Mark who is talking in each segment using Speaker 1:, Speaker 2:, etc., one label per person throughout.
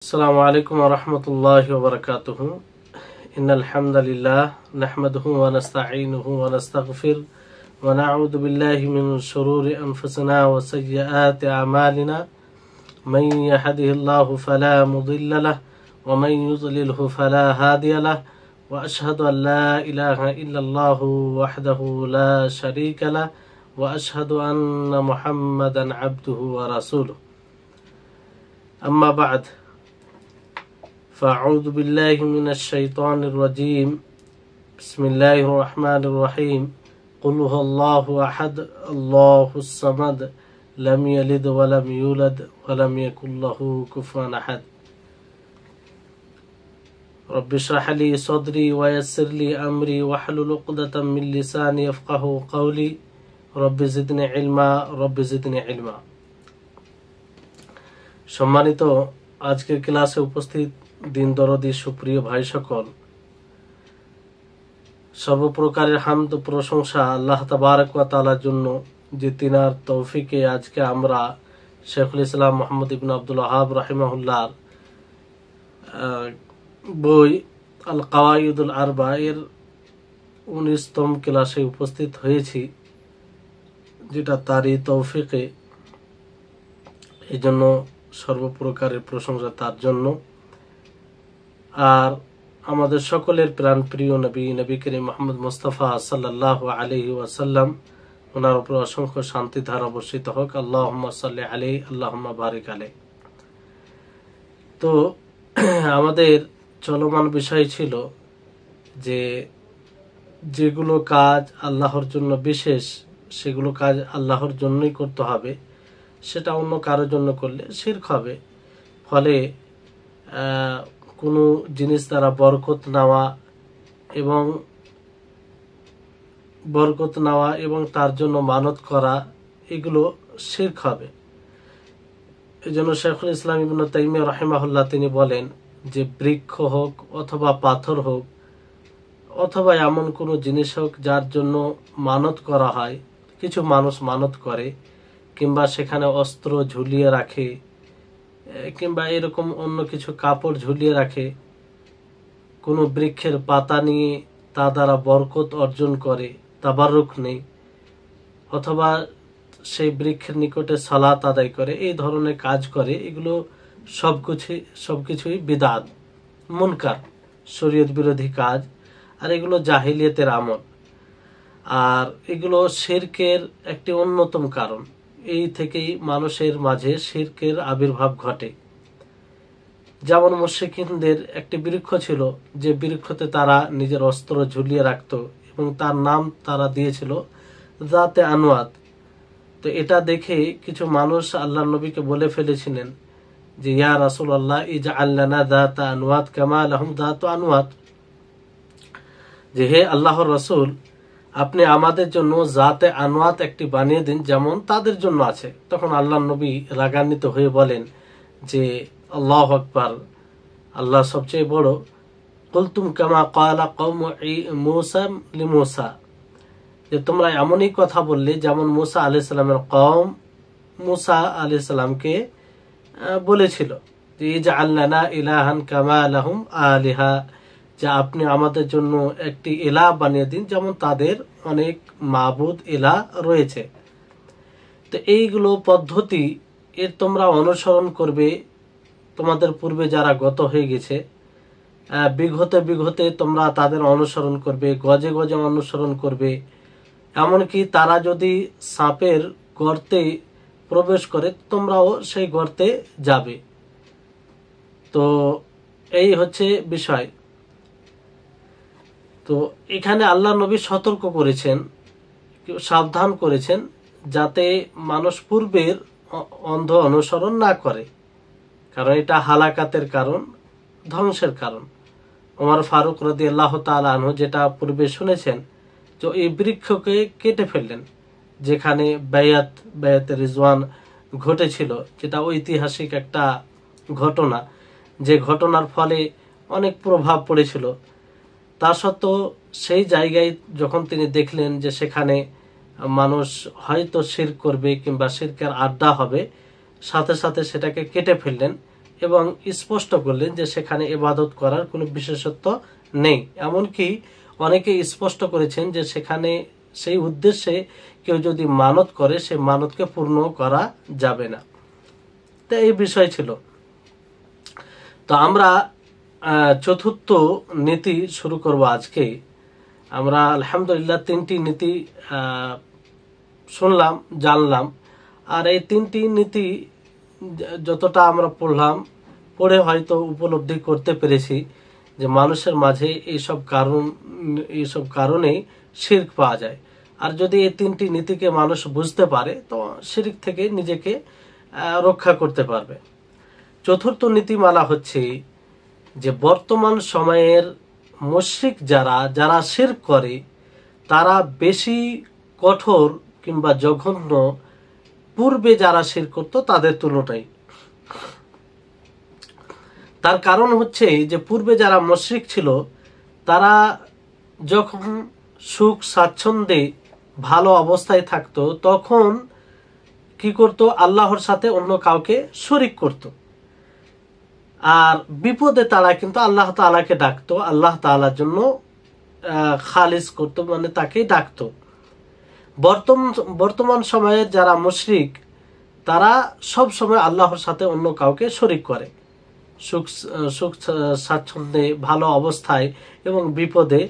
Speaker 1: अस्सलामु अलैकुम वरहमतुल्लाहि वबरकातुहू। इन्नल हम्दुलिल्लाह नहमदुहू व नस्तईनुहु व नस्तगफिर व नऊज़ु बिल्लाहि मिन शुरूरि अनफुसिना व सय्यिआति अमालिना मन यहदिहिल्लाहु फला मुदिल्ल लहु व मन युज़लिलहु फला हादिय लहु व अशहदु अन ला इलाहा इल्लल्लाहु वहदहु ला शरीक लहु व अशहदु अन्न मुहम्मदन अब्दुहु व रसूलुहु। अम्मा बाद फ़अऊज़ु बिल्लाहि मिनश शैतानिर रजीम। बिस्मिल्लाहिर रहमानिर रहीम। क़ुल हुवल्लाहु अहद अल्लाहुस समद लम यलिद व लम यूलद व लम यकुल लहू कुफुवन अहद। रब्बि इश्रह ली सदरी व यस्सिर ली अमरी वहलुल उक़दतम मिन लिसानी यफ़क़हू क़ौली रब्बि ज़िदनी इल्मा रब्बि ज़िदनी इल्मा। সম্মানিত আজকের ক্লাসে উপস্থিত দিন দরদি সুপ্রিয় ভাই সকল, সর্বপ্রকারের হামদ প্রশংসা আল্লাহ তাবারক ওয়া তাআলার জন্য যে তিনার তৌফিকে আজকে আমরা শেখুল ইসলাম মুহাম্মদ ইবনে আব্দুল ওয়াহাব রাহিমাহুল্লাহর বই আল কাওয়াইদুল আরবা এর 19তম ক্লাসে উপস্থিত হয়েছি, যেটা তারই তৌফিকে। এই জন্য সর্বপ্রকারের প্রশংসা তার জন্য। আর আমাদের সকলের প্রাণ প্রিয় নবী করিম মুহাম্মদ মুস্তাফা সাল্লাল্লাহু আলাইহি ওয়াসাল্লাম, ওনার উপর অসংখ্য শান্তি ধারা বর্ষিত হোক। আল্লাহুম্মা সাল্লি আলাইহি আল্লাহুম্মা বারিক আলাইহি। তো আমাদের চলমান বিষয় ছিল যে যেগুলো কাজ আল্লাহর জন্য বিশেষ, সেগুলো কাজ আল্লাহর জন্যই করতে হবে, সেটা অন্য কারোর জন্য করলে শিরক হবে। ফলে কোনো জিনিস দ্বারা বরকত নেওয়া এবং তার জন্য মানত করা, এগুলো শিরক হবে। এই জন্য শেখুল ইসলাম ইবনে তাইমিয়া রাহিমাহুল্লাহ তিনি বলেন যে বৃক্ষ হোক অথবা পাথর হোক অথবা এমন কোনো জিনিস হোক যার জন্য মানত করা হয়, কিছু মানুষ মানত করে কিংবা সেখানে অস্ত্র ঝুলিয়ে রাখে কিংবা এরকম অন্য কিছু কাপড় ঝুলিয়ে রাখে, কোনো বৃক্ষের পাতা নিয়ে তা দ্বারা বরকত অর্জন করে, তাবারুক নেই, অথবা সেই বৃক্ষের নিকটে সালাত আদায় করে, এই ধরনের কাজ করে, এগুলো সবকিছুই বিদআত, মুনকার, শরীয়ত বিরোধী কাজ। আর এগুলো জাহিলিয়াতের আমল, আর এগুলো শিরকের একটি অন্যতম কারণ। এই থেকেই মানুষের মাঝে শিরকের আবির্ভাব ঘটে। যেমন মুশরিকিনদের একটি বৃক্ষ ছিল, যে বৃক্ষতে তারা নিজের অস্ত্র ঝুলিয়ে রাখত এবং তার নাম তারা দিয়েছিল যাতে আনওয়াত। তো এটা দেখে কিছু মানুষ আল্লাহর নবীকে বলে ফেলেছিলেন যে ইয়া রাসূলুল্লাহ ইজআল লানা যাতা আনওয়াত কামা লাহুম যাতু আনওয়াত, যে হে আল্লাহর রাসূল, আপনি আমাদের জন্য জাতে আনওয়াত একটি বানিয়ে দিন যেমন তাদের জন্য আছে। তখন আল্লাহর নবী রাগান্বিত হয়ে বলেন যে আল্লাহু আকবার, আল্লাহ সবচেয়ে বড়। কুলতুম কামা ক্বালা কওমু মূসা লিমূসা, যে তোমরা এমনই কথা বললে যেমন মূসা আলাইহিস সালামের কওম মূসা আলাইহিস সালামকে বলেছিল যে ইজআল লানা ইলাহান কামা লাহুম আলিহা, যে আপনি আমাদের জন্য একটি ইলাহ বানিয়ে দিন যেমন তাদের অনেক মাবুদ ইলাহ রয়েছে। তো এইগুলো পদ্ধতি এর তোমরা অনুসরণ করবে, তোমাদের পূর্বে যারা গত হয়ে গেছে বিঘতে তোমরা তাদের অনুসরণ করবে, গজে গজে অনুসরণ করবে। এমনকি তারা যদি সাপের গর্তে প্রবেশ করে তোমরাও সেই গর্তে যাবে। তো এই হচ্ছে বিষয়। তো এখানে আল্লাহ নবী সতর্ক করেছেন, সাবধান করেছেন যাতে মানুষ পূর্বের অন্ধ অনুসরণ না করে, কারণ এটা হালাকাতের কারণ, ধ্বংসের কারণ। ওমর ফারুক রাদিয়াল্লাহু তাআলা আনহু যেটা পূর্বে শুনেছেন, যে এই বৃক্ষকে কেটে ফেললেন যেখানে বায়াতে রিজওয়ান ঘটেছিল, যেটা ঐতিহাসিক একটা ঘটনা, যে ঘটনার ফলে অনেক প্রভাব পড়েছিল। তা সত্ত্বেও সেই জায়গায় যখন তিনি দেখলেন যে সেখানে মানুষ হয়তো শিরক করবে কিংবা শিরকের আড্ডা হবে, সাথে সাথে সেটাকে কেটে ফেললেন এবং স্পষ্ট করলেন যে সেখানে ইবাদত করার কোনো বিশেষত্ব নেই। এমনকি অনেকে স্পষ্ট করেছেন যে সেখানে সেই উদ্দেশ্যে কেউ যদি মানত করে সে মানতকে পূর্ণ করা যাবে না। তো এই বিষয় ছিল। তো আমরা চতুর্থ নীতি শুরু করব আজকে। আমরা আলহামদুলিল্লাহ 3টি নীতি শুনলাম, জানলাম। আর এই 3টি নীতি যতটা আমরা পড়ে হয়তো উপলব্ধি করতে পেরেছি যে মানুষের মাঝে এইসব কারণে শিরক পাওয়া যায়। আর যদি এই 3টি নীতিকে মানুষ বুঝতে পারে তো শিরক থেকে নিজেকে রক্ষা করতে পারবে। চতুর্থ নীতিমালা হচ্ছে যে বর্তমান সময়ের মুশরিক যারা শিরক করে তারা বেশি কঠোর কিংবা জঘন্য পূর্বে যারা শিরক করত তাদের তুলনায়। তার কারণ হচ্ছে যে পূর্বে যারা মুশরিক ছিল তারা যখন সুখ স্বাচ্ছন্দ্যে ভালো অবস্থায় থাকতো তখন কি করত, আল্লাহর সাথে অন্য কাউকে শরীক করত। আর বিপদে তারা কিন্তু আল্লাহ তাআলাকে ডাকতো, আল্লাহ তাআলার জন্য খালিস করত, মানে তাকেই ডাকতো। বর্তমান সময়ের যারা মুশরিক তারা সব সময় আল্লাহর সাথে অন্য কাউকে শরীক করে। সুখ স্বাচ্ছন্দ্যে ভালো অবস্থায় এবং বিপদে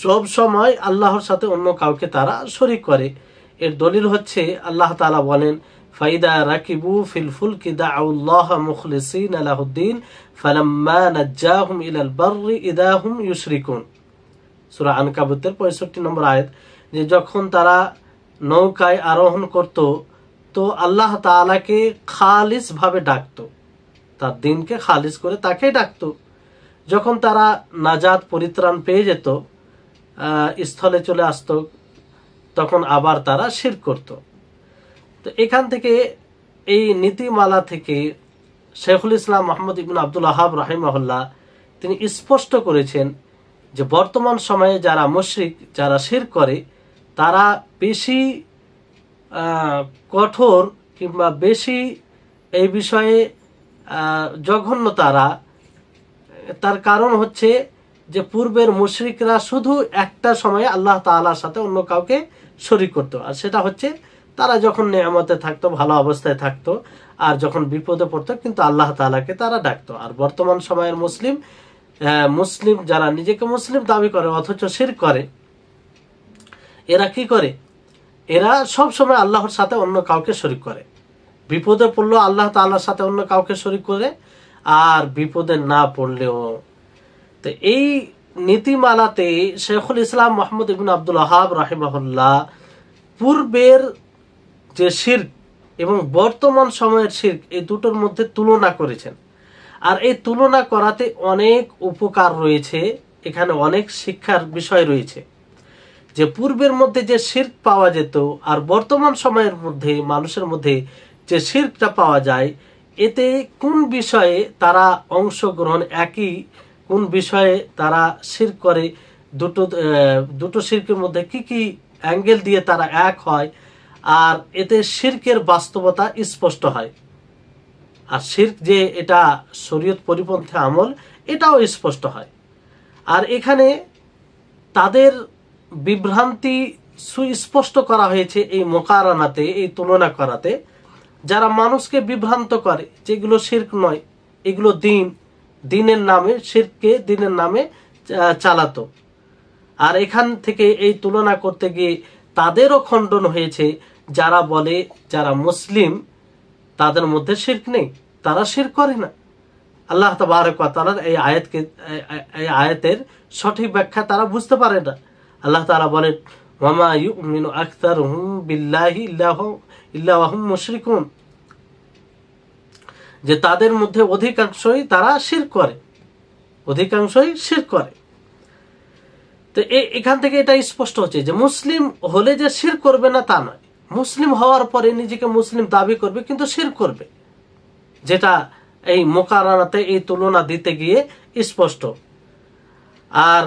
Speaker 1: সব সময় আল্লাহর সাথে অন্য কাউকে তারা শরীক করে। এর দলিল হচ্ছে আল্লাহ তাআলা বলেন, ফাইদা রাকিবু ফিল ফুলকি দাউল্লাহ মুখলিসিনা লাহুদ্দিন ফালাম্মা নাজ্জাহুম ইলাল বাররি ইদা হুম ইউশরিকুন। সূরা আনকাবুতের 65 নম্বর আয়াত। যে যখন তারা নৌকায় আরোহণ করত তো আল্লাহ তাআলাকে খালিস ভাবে ডাকতো, তার দিনকে খালিস করে তাকেই ডাকতো। যখন তারা নাজাত পরিত্রাণ পেয়ে যেত, স্থলে চলে আসতো, তখন আবার তারা শিরক করত। তো এখান থেকে এই নীতিমালা থেকে শেখুল ইসলাম মুহাম্মদ ইবনে আব্দুল ওয়াহাব রাহিমাহুল্লাহ তিনি স্পষ্ট করেছেন যে বর্তমান সময়ে যারা মুশরিক যারা শিরক করে তারা বেশি কঠোর কিংবা বেশি এই বিষয়ে জঘন্য। তার কারণ হচ্ছে যে পূর্বের মুশরিকরা শুধু একটা সময়ে আল্লাহ তাআলার সাথে অন্য কাউকে শরীক করত, আর সেটা হচ্ছে তারা যখন নেয়ামতে থাকতো, ভালো অবস্থায় থাকতো, আর যখন বিপদে পড়তো কিন্তু আল্লাহ তাআলাকে তারা ডাকতো। আর বর্তমান সময়ের মুসলিম যারা নিজেকে মুসলিম দাবি করে অথচ শিরক করে, এরা কি করে? এরা সব সময় আল্লাহর সাথে অন্য কাউকে শরীক করে। বিপদে পড়লো আল্লাহ তাআলার সাথে অন্য কাউকে শরীক করে, আর বিপদে না পড়লেও। তো এই নীতিমালাতে শেখুল ইসলাম মুহাম্মদ ইবনে আব্দুল ওয়াহাব রাহিমাহুল্লাহ পূর্বের যে শিরক এবং বর্তমান সময়ের শিরক এই দুটোর মধ্যে তুলনা করেছেন। আর এই তুলনা করাতে অনেক উপকার রয়েছে, এখানে অনেক শিক্ষার বিষয় রয়েছে। যে পূর্বের মধ্যে যে শিরক পাওয়া যেত আর বর্তমান সময়ের মধ্যে মানুষের মধ্যে যে শিরকটা পাওয়া যায়, এতে কোন বিষয়ে তারা অংশগ্রহণ একই, কোন বিষয়ে তারা শিরক করে, দুটো শিরকের মধ্যে কি কি অ্যাঙ্গেল দিয়ে তারা এক হয়, আর এতে শিরকের বাস্তবতা স্পষ্ট হয়। আর শিরক যে এটা শরীয়ত পরিপন্থী আমল এটাও স্পষ্ট হয়। আর এখানে তাদের বিভ্রান্তি সুস্পষ্ট করা হয়েছে এই মোকারানাতে, এই তুলনা করাতে। যারা মানুষকে বিভ্রান্ত করে যেগুলো শিরক নয়, এগুলো দিনের নামে শিরককে দিনের নামে চালাতো। আর এখান থেকে এই তুলনা করতে গিয়ে তাদেরও খণ্ডন হয়েছে যারা বলে যারা মুসলিম তাদের মধ্যে শিরক নেই, তারা শিরক করে না। আল্লাহ তাবারক ওয়া তাআলার এই আয়াতের সঠিক ব্যাখ্যা তারা বুঝতে পারে না। আল্লাহ তাআলা বলেন, ওয়ামা ইউমিনু আকসারুহুম বিল্লাহি ইল্লা ওয়া হুম মুশরিকুন, যে তাদের মধ্যে অধিকাংশই তারা শিরক করে, অধিকাংশই শিরক করে। তো এখান থেকে এটা স্পষ্ট হচ্ছে যে মুসলিম হলে যে শিরক করবে না তা নয়, মুসলিম হওয়ার পরে নিজেকে মুসলিম দাবি করবে কিন্তু শিরক করবে, যেটা এই মোকারানাতে এই তুলনা দিতে গিয়ে স্পষ্ট। আর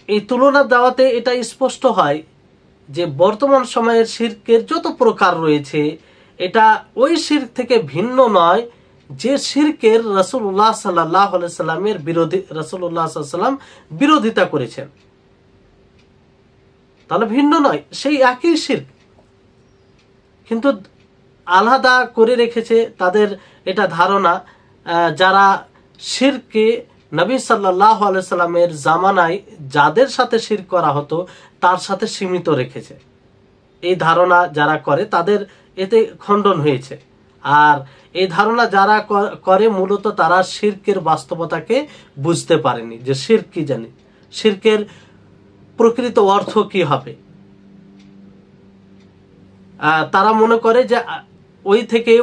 Speaker 1: এই তুলনা দেওয়াতে এটা স্পষ্ট হয় যে বর্তমান সময়ের শিরকের যত প্রকার রয়েছে এটা ওই শিরক থেকে ভিন্ন নয় যে শিরকের রাসূলুল্লাহ সাল্লাল্লাহু আলাইহি সাল্লামের বিরোধী রাসূলুল্লাহ সাল্লাল্লাহু আলাইহি সাল্লাম বিরোধিতা করেছেন, তাহলে ভিন্ন নয়, সেই একই শিরক, কিন্তু আলাদা করে রেখেছে তাদের এটা ধারণা। যারা শিরকে নবী সাল্লাল্লাহু আলাইহি সাল্লামের জামানায় যাদের সাথে শিরক করা হতো তার সাথে সীমিত রেখেছে, এই ধারণা যারা করে তাদের এতে খণ্ডন হয়েছে। আর এই ধারণা যারা করে মূলত তারা শিরকের বাস্তবতাকে বুঝতে পারেনি, যে শিরক কি, জানি শিরকের প্রকৃত অর্থ কি হবে। তারা মনে করে যে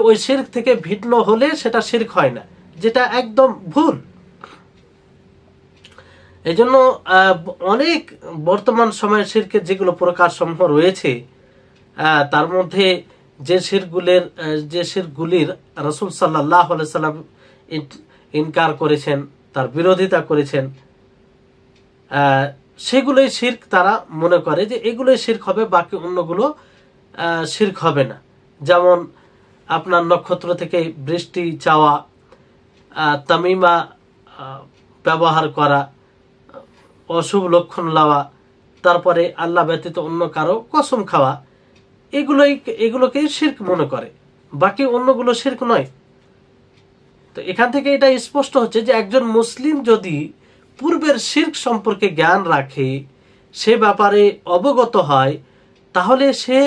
Speaker 1: ওই শিরক থেকে ভিন্ন হলে সেটা শিরক হয় না, যেটা একদম ভুল। এই জন্য অনেক বর্তমান সময়ে শিরকের যেগুলো প্রকার সমূহ রয়েছে তার মধ্যে যে শিরকগুলির রাসূল সাল্লাল্লাহু আলাইহি সাল্লাম ইনকার করেছেন, তার বিরোধিতা করেছেন, সেগুলোই শিরক। তারা মনে করে যে এগুলোই শিরক হবে, বাকি অন্যগুলো শিরক হবে না। যেমন আপনার নক্ষত্র থেকে বৃষ্টি চাওয়া, তামিমা ব্যবহার করা, অশুভ লক্ষণ লাওয়া, তারপরে আল্লাহ ব্যতীত অন্য কারো কসম খাওয়া, এগুলোকেই শিরক মনে করে, বাকি অন্যগুলো শিরক নয়। তো এখান থেকে এটা স্পষ্ট হচ্ছে যে একজন মুসলিম যদি পূর্বের শিরক সম্পর্কে জ্ঞান রাখে, সে ব্যাপারে অবগত হয়, তাহলে সে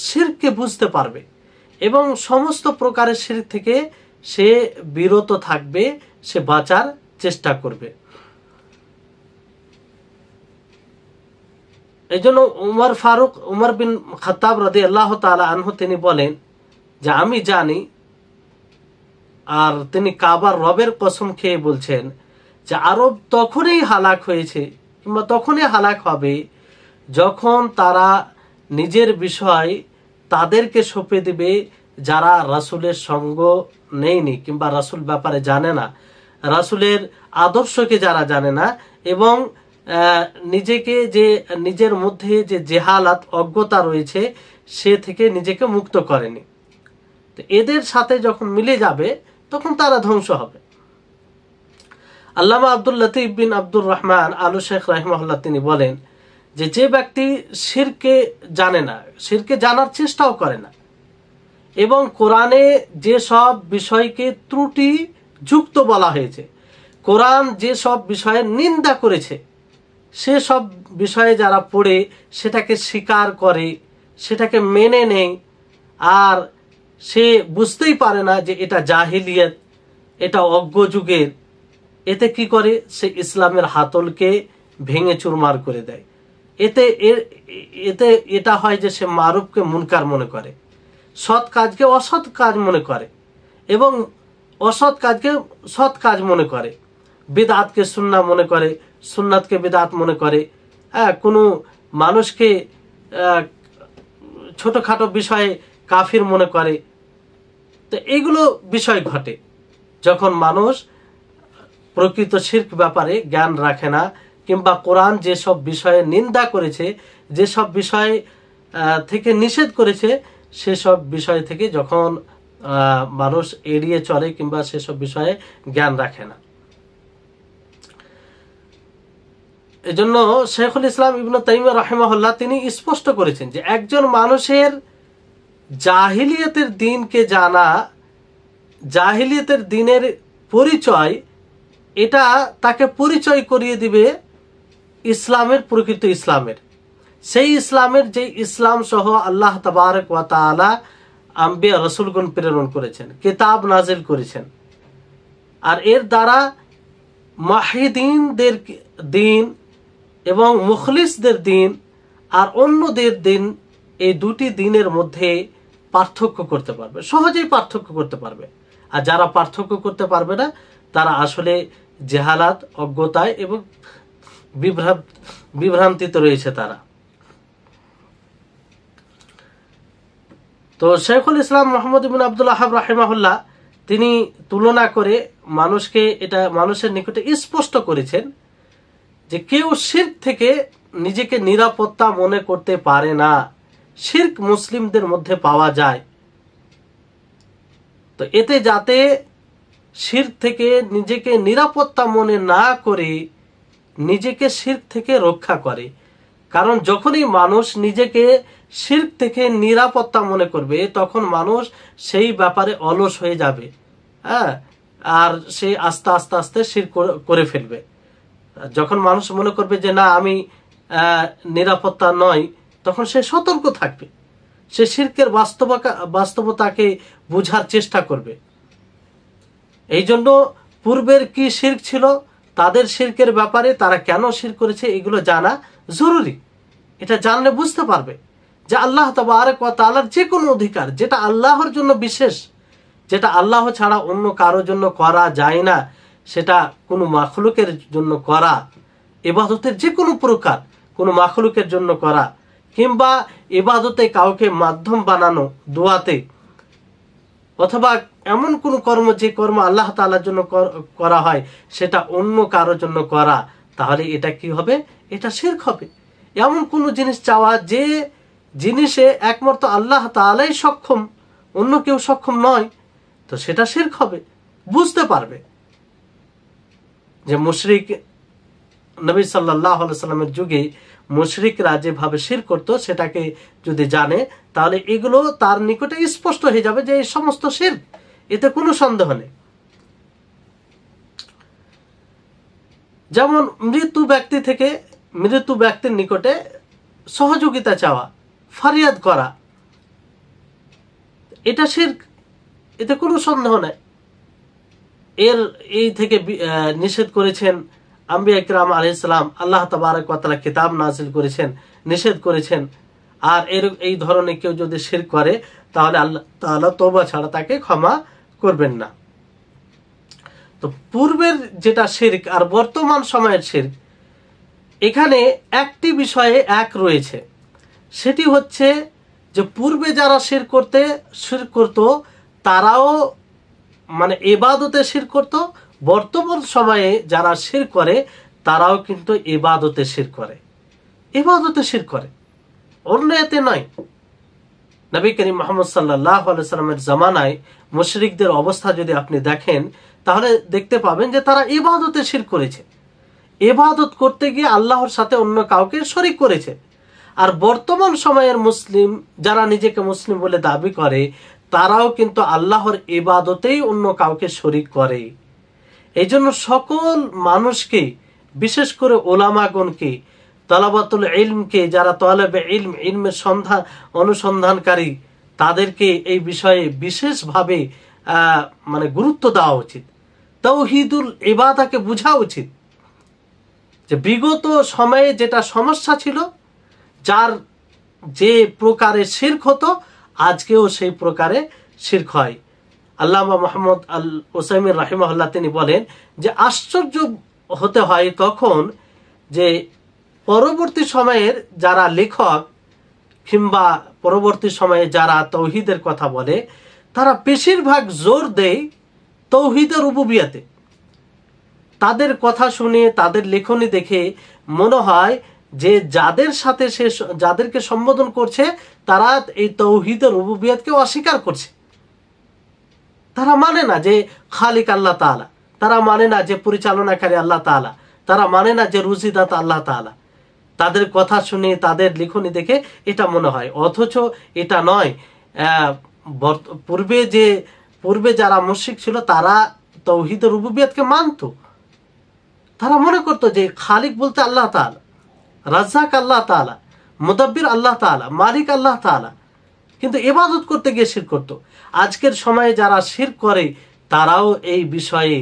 Speaker 1: শিরককে বুঝতে পারবে এবং সমস্ত প্রকারের শিরক থেকে সে বিরত থাকবে, সে বাঁচার চেষ্টা করবে। এই জন্য উমর বিন খাত্তাব রাদিয়াল্লাহু তাআলা আনহু তিনি বলেন যে আমি জানি, আর তিনি কাবার রবের কসম খেয়ে বলছেন যে আরব তখনই হালাক হয়েছে কিংবা তখনই হালাক হবে যখন তারা নিজের বিষয় তাদেরকে সঁপে দিবে যারা রাসূলের সঙ্গ নেয়নি কিংবা রাসূল ব্যাপারে জানে না, রাসূলের আদর্শকে যারা জানে না, এবং নিজের মধ্যে যে জেহালাত, অজ্ঞতা রয়েছে, সে থেকে নিজেকে মুক্ত করেনি। তো এদের সাথে যখন মিলে যাবে তখন তারা ধ্বংস হবে। আল্লামা আব্দুল লতিফ বিন আব্দুর রহমান আলু শেখ রাহিমাহুল্লাহ তিনি বলেন যে ব্যক্তি শিরকে জানে না, শিরকে জানার চেষ্টাও করে না, এবং কোরআনে যে সব বিষয়কে ত্রুটি যুক্ত বলা হয়েছে, কোরআন যে সব বিষয়ে নিন্দা করেছে, সে সব বিষয়ে যারা পড়ে সেটাকে স্বীকার করে, সেটাকে মেনে নেয়, আর সে বুঝতেই পারে না যে এটা জাহিলিয়াত, এটা অজ্ঞ যুগের, এতে কি করে সে ইসলামের হাতলকে ভেঙে চুরমার করে দেয়। এতে এটা হয় যে সে মারুফকে মুনকার মনে করে, সৎ কাজকে অসৎ কাজ মনে করে, এবং অসৎ কাজকে সৎ কাজ মনে করে, বিদআতকে সুন্নাহ মনে করে, সুন্নাতকে বিদআত মনে করে, কোনো মানুষকে ছোটখাটো বিষয়ে কাফির মনে করে। তো এইগুলো বিষয় ঘটে যখন মানুষ প্রকৃত শিরক ব্যাপারে জ্ঞান রাখে না, কিংবা কোরআন যেসব বিষয়ে নিন্দা করেছে, যেসব বিষয় থেকে নিষেধ করেছে, সেসব বিষয় থেকে যখন মানুষ এড়িয়ে চলে কিংবা সেসব বিষয়ে জ্ঞান রাখে না। এজন্য শেখুল ইসলাম ইবনে তাইমিয়া রাহিমাহুল্লাহ তিনি স্পষ্ট করেছেন যে একজন মানুষের জাহিলিয়াতের দিনকে জানা, জাহিলিয়াতের দিনের পরিচয়, এটা তাকে পরিচয় করিয়ে দিবে ইসলামের, প্রকৃত ইসলামের, সেই ইসলামের যে ইসলাম সহ আল্লাহ তাবারক ওয়া তাআলা আম্বিয়া রাসূলগণ প্রেরণ করেছেন, কিতাব নাজিল করেছেন, আর এর দ্বারা মুহিদ্দিনদের দিন এবং মুখলিসদের দিন আর অন্যদের দিন, এই দুটি দিনের মধ্যে পার্থক্য করতে পারবে, সহজেই পার্থক্য করতে পারবে। আর যারা পার্থক্য করতে পারবে না তারা আসলে জেহালাত, অজ্ঞতায় এবং বিভ্রান্তিতে রয়েছে তারা। তো শেখুল ইসলাম মুহাম্মদ ইবনে আব্দুল ওয়াহাব রাহিমাহুল্লাহ তিনি তুলনা করে মানুষের নিকটে স্পষ্ট করেছেন যে কেউ শিরক থেকে নিজেকে নিরাপত্তা মনে করতে পারে না, শিরক মুসলিমদের মধ্যে পাওয়া যায়। তো এতে যাতে শিরক থেকে নিজেকে নিরাপত্তা মনে না করে নিজেকে শিরক থেকে রক্ষা করে। কারণ যখনই মানুষ নিজেকে শিরক থেকে নিরাপত্তা মনে করবে তখন মানুষ সেই ব্যাপারে অলস হয়ে যাবে, হ্যাঁ, আর সে আস্তে আস্তে আস্তে শিরক করে ফেলবে। যখন মানুষ মনে করবে যে না আমি নিরাপত্তা নয়, তখন সে সতর্ক থাকবে, সে শিরকের বাস্তবতাকে বোঝার চেষ্টা করবে। এই জন্য পূর্বের কি শিরক ছিল, তাদের শিরকের ব্যাপারে তারা কেন শিরক করেছে এগুলো জানা জরুরি। এটা জানলে বুঝতে পারবে যে আল্লাহ তাবারক ওয়া তাআলার যে কোনো অধিকার যেটা আল্লাহর জন্য বিশেষ, যেটা আল্লাহ ছাড়া অন্য কারোর জন্য করা যায় না, সেটা কোনো মাখলুকের জন্য করা, ইবাদতের যে কোনো প্রকার কোনো মাখলুকের জন্য করা, কিংবা ইবাদতে কাউকে মাধ্যম বানানো দোয়াতে, অথবা এমন কোন কর্ম যে কর্ম আল্লাহ তাআলার জন্য করা হয় সেটা অন্য কারোর জন্য করা, তাহলে এটা কি হবে? এটা শিরক হবে। এমন কোন জিনিস চাওয়া যে জিনিসে একমাত্র আল্লাহ তাআলাই সক্ষম, অন্য কেউ সক্ষম নয়, তো সেটা শিরক হবে। বুঝতে পারবে যে মুশরিক নবী সাল্লাল্লাহু আলাইহি সাল্লামের যুগে মুশরিকরা যেভাবে শিরক করত সেটাকে যদি জানে তাহলে এগুলো তার নিকটে স্পষ্ট হয়ে যাবে যে এই সমস্ত শিরক, এতে কোনো সন্দেহ নেই। যেমন মৃত্যু ব্যক্তির নিকটে সহযোগিতা চাওয়া, ফরিয়াদ করা, এটা শিরক, এতে কোনো সন্দেহ নেই। এই থেকে নিষেধ করেছেন আম্বিয়া ইকরাম আলাইহিস সালাম, আল্লাহ তাবারক ওয়া তাআলা কিতাব নাযিল করেছেন, নিষেধ করেছেন। আর এই ধরনের কেউ যদি শিরক করে তাহলে আল্লাহ তাআলা তওবা ছাড়া তাকে ক্ষমা করবেন না। তো পূর্বের যেটা শিরক আর বর্তমান সময়ের শিরক, এখানে একটি বিষয়ে এক রয়েছে, সেটি হচ্ছে যে পূর্বে যারা শিরক করত তারাও মানে ইবাদতে শিরক করত, বর্তমান সময়ে যারা শিরক করে তারাও কিন্তু ইবাদতে শিরক করে, অন্য এতে নয়। নবী করিম মুহাম্মদ সাল্লাল্লাহু আলাইহি সাল্লামের জামানায় মুশরিকদের অবস্থা যদি আপনি দেখেন তাহলে দেখতে পাবেন যে তারা ইবাদতে শিরক করেছে, ইবাদত করতে গিয়ে আল্লাহর সাথে অন্য কাউকে শরীক করেছে। আর বর্তমান সময়ের মুসলিম যারা নিজেকে মুসলিম বলে দাবি করে তারাও কিন্তু আল্লাহর ইবাদতেই অন্য কাউকে শরীক করে। এই জন্য সকল মানুষকে, বিশেষ করে ওলামাগণকে, তালাবাতুল ইলমকে, যারা তালেবে ইলমের অনুসন্ধানকারী, তাদেরকে এই বিষয়ে বিশেষভাবে মানে গুরুত্ব দেওয়া উচিত। তাওহীদুল ইবাদাকে বোঝা উচিত যে বিগত সময়ে যেটা সমস্যা ছিল, যার যে প্রকারে শিরক হতো আজকেও সেই প্রকারে শিরক হয়। আল্লামা মুহাম্মদ আল উসাইমিন রাহিমাহুল্লাহ তিনি বলেন যে আশ্চর্য হতে হয় তখন যে পরবর্তী সময়ের যারা লেখক কিংবা পরবর্তী সময়ে যারা তাওহীদের কথা বলে তারা বেশিরভাগ জোর দেয় তাওহীদের রুবুবিয়তে। তাদের কথা শুনে, তাদের লেখনী দেখে মনে হয় যে যাদেরকে সম্বোধন করছে তারা এই তাওহীদের রুবুবিয়তকে অস্বীকার করছে। তারা মানে না যে খালিক আল্লাহ তাআলা, তারা মানে না যে পরিচালনাকারী আল্লাহ তাআলা, তারা মানে না যে রুজিদাতা আল্লাহ তাআলা। তাদের কথা শুনে, তাদের লেখনী দেখে এটা মনে হয়, অথচ এটা নয়। পূর্বে যারা মুশরিক ছিল তারা তাওহীদের রুবুবিয়তকে মানত। তারা মনে করতো যে খালিক বলতে আল্লাহ তাআলা, রাজ্জাক আল্লাহ তাআলা, মুদাব্বির আল্লাহ তাআলা, মালিক আল্লাহ তাআলা, কিন্তু ইবাদত করতে গিয়ে শিরক করত। আজকের সময়ে যারা শিরক করে তারাও এই বিষয়ে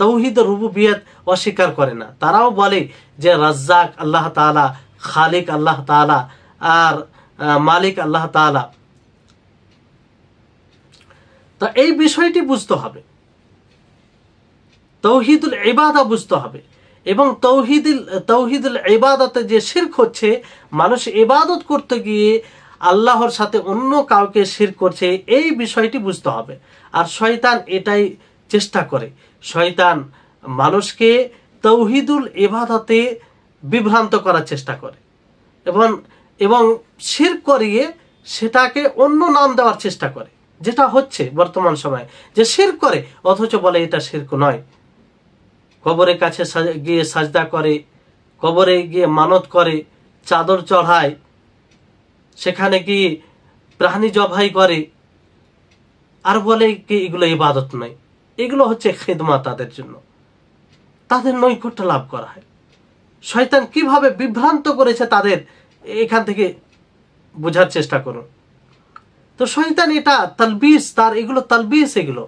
Speaker 1: তাওহীদের রুবুবিয়ত অস্বীকার করে না। তারাও বলে যে রাজ্জাক আল্লাহ তাআলা, খালিক আল্লাহ তাআলা, আর মালিক আল্লাহ তাআলা। তো এই বিষয়টি বুঝতে হবে, তাওহীদুল ইবাদা বুঝতে হবে। এবং তাওহীদুল ইবাদতে যে শিরক হচ্ছে, মানুষ ইবাদত করতে গিয়ে আল্লাহর সাথে অন্য কাউকে শিরক করছে, এই বিষয়টি বুঝতে হবে। আর শয়তান এটাই চেষ্টা করে, শয়তান মানুষকে তাওহীদুল ইবাদতে বিভ্রান্ত করার চেষ্টা করে এবং শিরক করিয়ে সেটাকে অন্য নাম দেওয়ার চেষ্টা করে। যেটা হচ্ছে বর্তমান সময়ে, যে শিরক করে অথচ বলে এটা শিরক নয়। কবরের কাছে গিয়ে সাজদা করে, কবরে গিয়ে মানত করে, চাদর চড়ায়, সেখানে গিয়ে প্রাণী জবাই করে, আর বলে কি এগুলো ইবাদত নয়, এগুলো হচ্ছে খিদমত তাদের জন্য, তাদের নৈকট্য লাভ করা হয়। শয়তান কিভাবে বিভ্রান্ত করেছে তাদের, এখান থেকে বোঝার চেষ্টা করুন। তো শয়তান এটা তালবিস, তার এগুলো তালবিস, এগুলো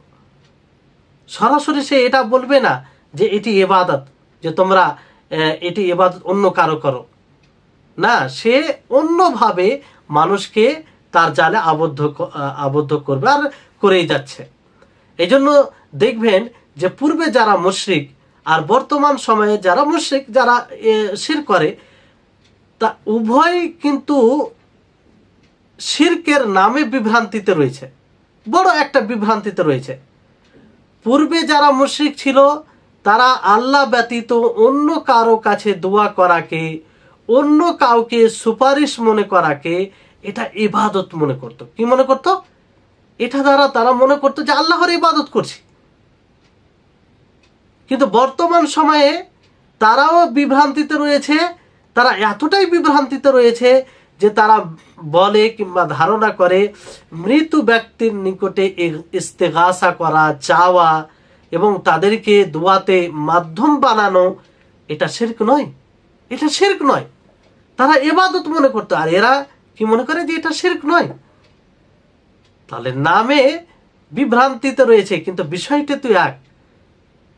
Speaker 1: সরাসরি সে এটা বলবে না যে এটি ইবাদত, যে তোমরা এটি ইবাদত অন্য কারো করো না, সে অন্যভাবে মানুষকে তার জালে আবদ্ধ করবে আর করেই যাচ্ছে। এই জন্য দেখবেন যে পূর্বে যারা মুশরিক আর বর্তমান সময়ে যারা মুশরিক, যারা শিরক করে, তা উভয় কিন্তু শিরকের নামে বিভ্রান্তিতে রয়েছে, বড় একটা বিভ্রান্তিতে রয়েছে। পূর্বে যারা মুশরিক ছিল তারা আল্লাহ ব্যতীত অন্য কারো কাছে দোয়া করাকে, অন্য কাউকে সুপারিশ মনে করাকে এটা ইবাদত মনে করত। কি মনে করত? এটা দ্বারা তারা মনে করতো যে আল্লাহর ইবাদত করছি। কিন্তু বর্তমান সময়ে তারাও বিভ্রান্তিতে রয়েছে, তারা এতটাই বিভ্রান্তিতে রয়েছে যে তারা বলে কিংবা ধারণা করে মৃত ব্যক্তির নিকটে ইস্তেগাসা করা, চাওয়া এবং তাদেরকে দোয়াতে মাধ্যম বানানো এটা শিরক নয়, এটা শিরক নয়। তারা ইবাদত মনে করতো, আর এরা কি মনে করে যে এটা শিরক নয়। তাহলে নামে বিভ্রান্তিতে রয়েছে, কিন্তু বিষয়টা তো এক।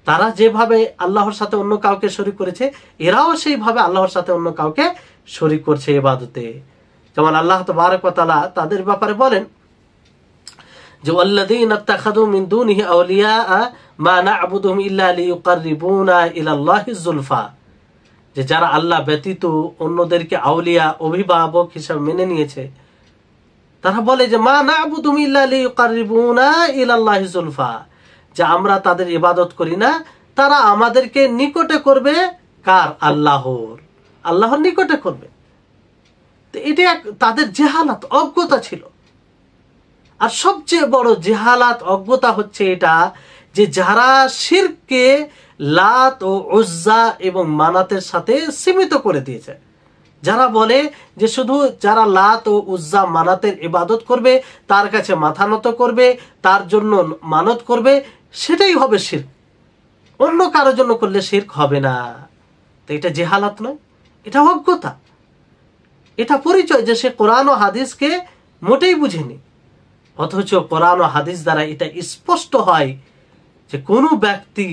Speaker 1: তারা যেভাবে আল্লাহর সাথে অন্য কাউকে শরীক করেছে, এরাও সেইভাবে আল্লাহর সাথে অন্য কাউকে শরীক করছে ইবাদতে। যেমন আল্লাহ তাবারক ওয়া তাআলা তাদের ব্যাপারে বলেন যে ওয়াল্লাযীনা ইত্তাখাযু মিন দুনিহি আউলিয়া মা না'বুদুহুম ইল্লা লিইউকাররিবুনা ইলাল্লাহি যুলফা, যে যারা আল্লাহ ব্যতীত অন্যদেরকে আউলিয়া, অভিভাবক হিসেবে মেনে নিয়েছে, তারা বলে যে মা না'বুদুহুম ইল্লা লিইউকাররিবুনা ইলাল্লাহি যুলফা, যে আমরা তাদের ইবাদত করি না, তারা আমাদেরকে নিকটে করবে কার? আল্লাহর নিকটে করবে। তো এটা তাদের জেহালাত, অজ্ঞতা ছিল। আর সবচেয়ে বড় জেহালাত, অজ্ঞতা হচ্ছে এটা যে যারা শিরককে লাত ও উজ্জা এবং মানাতের সাথে সীমিত করে দিয়েছে, যারা বলে যে শুধু যারা লাত ও উজ্জা মানাতের ইবাদত করবে, তার কাছে মাথা নত করবে, তার জন্য মানত করবে, সেটাই হবে শিরক, অন্য কারোর জন্য করলে শিরক হবে না। তো এটা জেহালাত নয়, এটা অজ্ঞতা, এটা পরিচয় যে সে কোরআন ও হাদিসকে মোটেই বুঝেনি। অথচ কোরআন ও হাদিস দ্বারা এটা স্পষ্ট হয় যে কোনো ব্যক্তি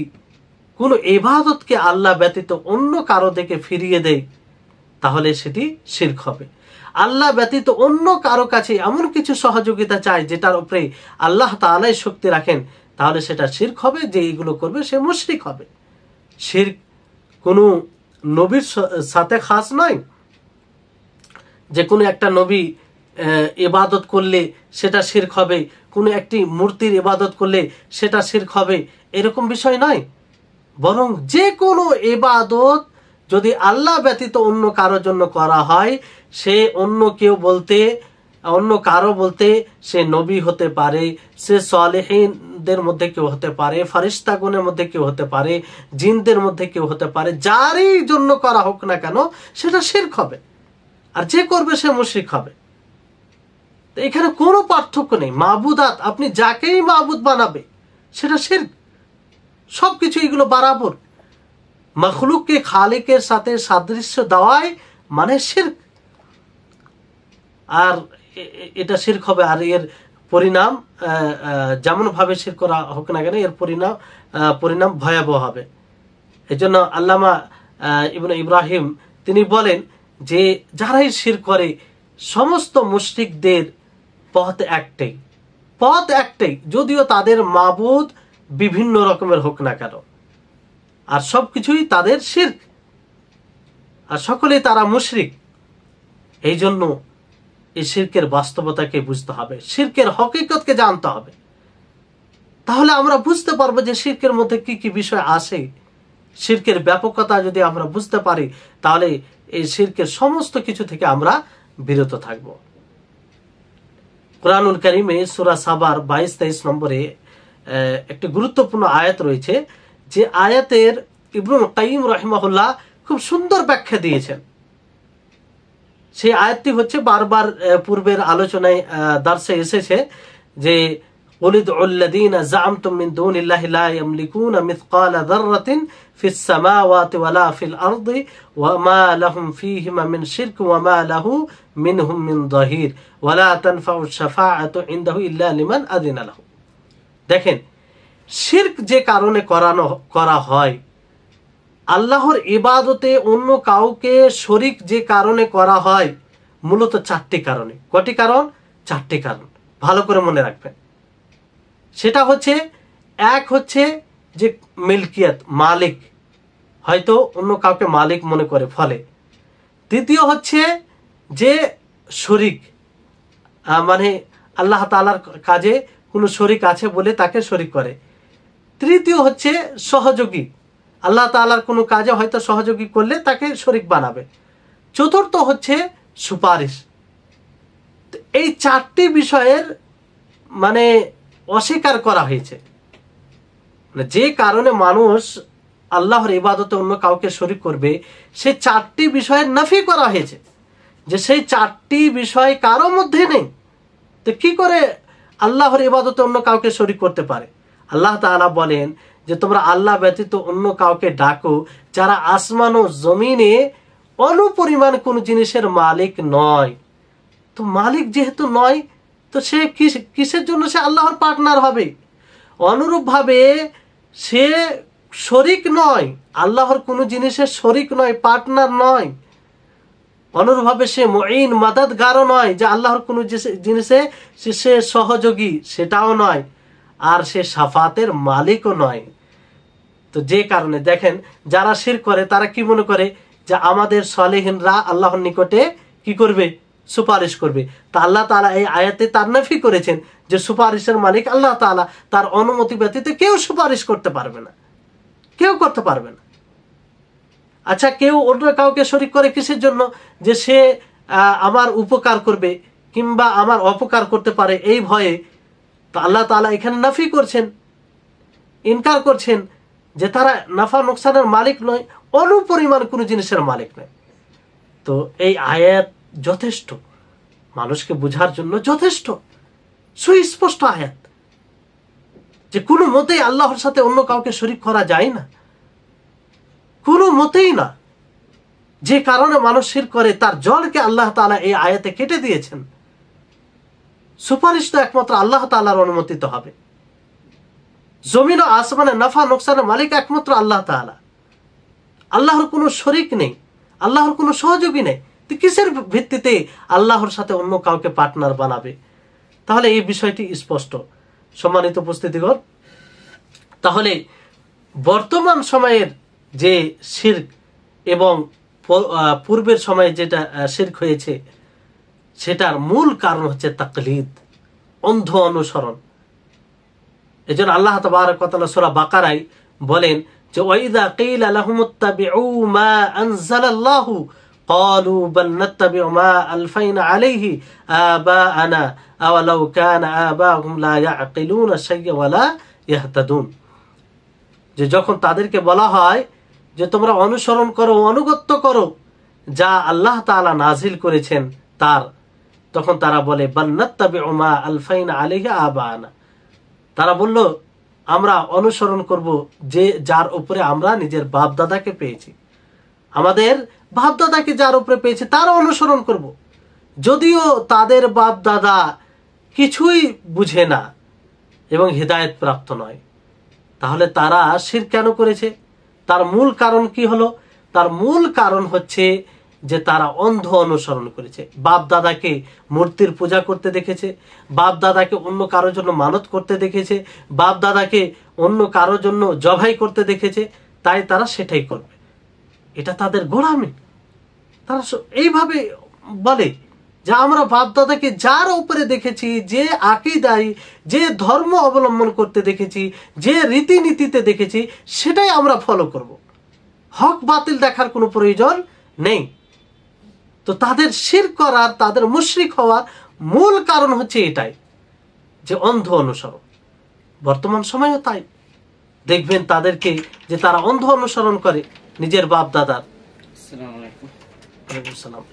Speaker 1: কোনো ইবাদতকে আল্লাহ ব্যতীত অন্য কারো দিকে ফিরিয়ে দেয়, তাহলে সেটি শিরক হবে। আল্লাহ ব্যতীত অন্য কারো কাছে এমন কিছু সহযোগিতা চায় যেটার উপরে আল্লাহ তাআলাই শক্তি রাখেন, তাহলে সেটা শিরক হবে। যে এগুলো করবে সে মুশরিক হবে। শিরক কোনো নবীর সাথে খাস নয়, যে কোনো একটা নবী ইবাদত করলে সেটা শিরক হবে, কোনো একটি মূর্তির ইবাদত করলে সেটা শিরক হবে, এরকম বিষয় নয়। বরং যে কোনো ইবাদত যদি আল্লাহ ব্যতীত অন্য কারোর জন্য করা হয়, সে অন্য কেউ বলতে, অন্য কারো বলতে সে নবী হতে পারে, সে সালেহীনদের মধ্যে কেউ হতে পারে, ফারিস্তাগণের মধ্যে কেউ হতে পারে, জিনদের মধ্যে কেউ হতে পারে, যারই জন্য করা হোক না কেন সেটা শিরক হবে। আর যে করবে সে মুশরিক হবে। এখানে কোনো পার্থক্য নেই। মাবুদাত, আপনি যাকেই মাবুদ বানাবে সেটা শিরক। সবকিছু এগুলো বরাবর। মখলুককে খালিকের সাথে সাদৃশ্য দেওয়াই মানে শিরক। আর এটা শিরক হবে। আর এর পরিণাম যেমন ভাবে শিরক করা হোক না কেন, এর পরিণাম ভয়াবহ হবে। এই জন্য আল্লামা ইবনে ইব্রাহিম তিনি বলেন যে যারাই শিরক করে সমস্ত মুশরিকদের পথ একটাই, যদিও তাদের মাবুদ বিভিন্ন রকমের হোক না কেন, আর সবকিছুই তাদের শিরক, আর সকলেই তারা মুশরিক। এই জন্য এই শিরকের বাস্তবতাকে বুঝতে হবে, শিরকের হকিকতকে জানতে হবে। তাহলে আমরা বুঝতে পারবো যে শিরকের মধ্যে কি কি বিষয় আসে। শিরকের ব্যাপকতা যদি আমরা বুঝতে পারি, তাহলে এই শিরকের সমস্ত কিছু থেকে আমরা বিরত থাকব। কুরআনুল কারীমে সূরা সাবার 22-23 নম্বরে একটি গুরুত্বপূর্ণ আয়াত রয়েছে, যে আয়াতের ইবনুল কাইয়িম রাহিমাহুল্লাহ খুব সুন্দর ব্যাখ্যা দিয়েছেন। সেই আয়াতটি হচ্ছে বারবার পূর্বের আলোচনায় দার্সে এসেছে, যে ওয়ালিদুল্লাযীনা যাআমতুম মিন দুনিল্লাহি লা ইয়ামলিকুনা মিসকালা যাররাতিন ফিস সামাওয়াতি ওয়ালা ফিল আরদি ওয়া মা লাহুম ফীহিমা মিন শিরক ওয়া মা লাহু মিনহুম মিন যাহির ওয়ালা তানফাউ শাফাআতু ইনদাহু ইল্লা লিমান আযিনা লাহু। দেখেন, শিরক যে কারণে করা হয়, আল্লাহর ইবাদতে অন্য কাউকে শরীক যে কারণে করা হয়, মূলত 4টি কারণে। কয়টি কারণ? 4টি কারণ, ভালো করে মনে রাখবেন। সেটা হচ্ছে, এক হচ্ছে যে মিলকিয়াত, মালিক, হয়তো অন্য কাউকে মালিক মনে করে ফলে। দ্বিতীয় হচ্ছে যে শরীক, মানে আল্লাহ তাআলার কাজে কোনো শরীক আছে বলে তাকে শরীক করে। তৃতীয় হচ্ছে সহযোগী, আল্লাহ তাআলার কোনো কাজে হয়তো সহযোগী করলে তাকে শরীক বানাবে। চতুর্থ হচ্ছে সুপারিশ। এই 4টি বিষয়ের মানে অস্বীকার করা হয়েছে, যে কারণে মানুষ আল্লাহর ইবাদতে অন্য কাউকে শরীক করবে, সেই 4টি বিষয়ের নাফি করা হয়েছে, যে সেই 4টি বিষয় কারো মধ্যে নেই। তো কি করে আল্লাহর ইবাদতে অন্য কাউকে শরীক করতে পারে? আল্লাহ তাআলা বলেন যে তোমরা আল্লাহ ব্যতীত অন্য কাউকে ডাকো যারা আসমান ও জমিনে অনুপরিমাণ কোন জিনিসের মালিক নয়। তো মালিক যেহেতু নয়, তো সে কিসের জন্য সে আল্লাহর পার্টনার হবে? অনুরূপভাবে সে শরীক নয়, আল্লাহর কোনো জিনিসের শরীক নয়, পার্টনার নয়। অনুরূপভাবে সে মুঈন, মাদাদগারও নয়, যে আল্লাহর কোনো জিনিসে সে সহযোগী, সেটাও নয়। আর সে শাফাতের মালিকও নয়। তো যে কারণে দেখেন, যারা শিরক করে তারা কি মনে করে যে আমাদের সালেহিনরা আল্লাহর নিকটে কি করবে? সুপারিশ করবে। তা আল্লাহ তাআলা এই আয়াতে তার নাফি করেছেন যে সুপারিশের মালিক আল্লাহ তাআলা, তার অনুমতি ব্যতীত কেউ সুপারিশ করতে পারবে না, কেউ করতে পারবে না। আচ্ছা, কেউ অন্য কাউকে শরীক করে কিসের জন্য? যে সে আমার উপকার করবে কিংবা আমার অপকার করতে পারে, এই ভয়ে। তো আল্লাহ তাআলা এখানে নাফি করছেন, ইনকার করছেন যে তারা নাফা নোকসানের মালিক নয়, অনুপরিমাণ কোনো জিনিসের মালিক নয়। তো এই আয়াত যথেষ্ট মানুষকে বোঝার জন্য, যথেষ্ট সুস্পষ্ট আয়াত, যে কোনো মতেই আল্লাহর সাথে অন্য কাউকে শরীক করা যায় না, কোনো মতেই না। যে কারণে মানুষ শিরক করে তার জলকে আল্লাহ তাআলা এই আয়াতে কেটে দিয়েছেন। সুপারিশ তো একমাত্র আল্লাহ তাআলার অনুমতিতে হবে। জমিন ও আসমানে নাফা নোকসানের মালিক একমাত্র আল্লাহ তাআলা। আল্লাহর কোনো শরীক নেই, আল্লাহর কোনো সহযোগী নেই। তো কিসের ভিত্তিতে আল্লাহর সাথে অন্য কাউকে পার্টনার বানাবে? তাহলে এই বিষয়টি স্পষ্ট। সম্মানিত উপস্থিতিগণ, তাহলে বর্তমান সময়ের যে শিরক এবং পূর্বের সময়ে যেটা শিরক হয়েছে, সেটার মূল কারণ হচ্ছে তাকলিদ, অন্ধ অনুসরণ। এজন্য আল্লাহ তাবারক ওয়া তাআলা সূরা বাকারায় বলেন যে ওয়াইদা কিলা লাহুমুত্তাবিউ মা আনজালাল্লাহু ক্বালু বাল নাত্তাবিউ মা আলফাইনা আলাইহি আবাআনা আওয়ালাউ কানা আবাহুম লা ইয়াকিলুনা শাইয়্যা ওয়া লা ইয়াহতাদুন। যে যখন তাদেরকে বলা হয় যে তোমরা অনুসরণ করো, অনুগত্য করো যা আল্লাহ তাআলা নাজিল করেছেন তার, তখন তারা বলে বাল নাত্তাবিউ মা আলফাইনা আলাইহি আবাআনা। তারা বলল আমরা অনুসরণ করব যে যার উপরে আমরা নিজের বাপ দাদাকে পেয়েছি, আমাদের বাপ দাদাকে যার উপরে পেয়েছি তার অনুসরণ করব। যদিও তাদের বাপ দাদা কিছুই বুঝে না এবং হিদায়াত প্রাপ্ত নয়, তাহলে তারা শিরক কেন করেছে? তার মূল কারণ কি হলো? তার মূল কারণ হচ্ছে যে তারা অন্ধ অনুসরণ করেছে। বাপ দাদাকে মূর্তির পূজা করতে দেখেছে, বাপ দাদাকে অন্য কারোর জন্য মানত করতে দেখেছে, বাপ দাদাকে অন্য কারোর জন্য জবাই করতে দেখেছে, তাই তারা সেটাই করবে। এটা তাদের গোলামি। তারা এইভাবে বলে যে আমরা বাপ দাদাকে যার উপরে দেখেছি, যে আকীদায়, যে ধর্ম অবলম্বন করতে দেখেছি, যে রীতিনীতিতে দেখেছি, সেটাই আমরা ফলো করব। হক বাতিল দেখার কোনো প্রয়োজন নেই। তো তাদের শিরক করার, তাদের মুশরিক হওয়ার মূল কারণ হচ্ছে এটাই, যে অন্ধ অনুসরণ। বর্তমান সময়ও তাই দেখবেন তাদেরকে, যে তারা অন্ধ অনুসরণ করে নিজের বাপ দাদার।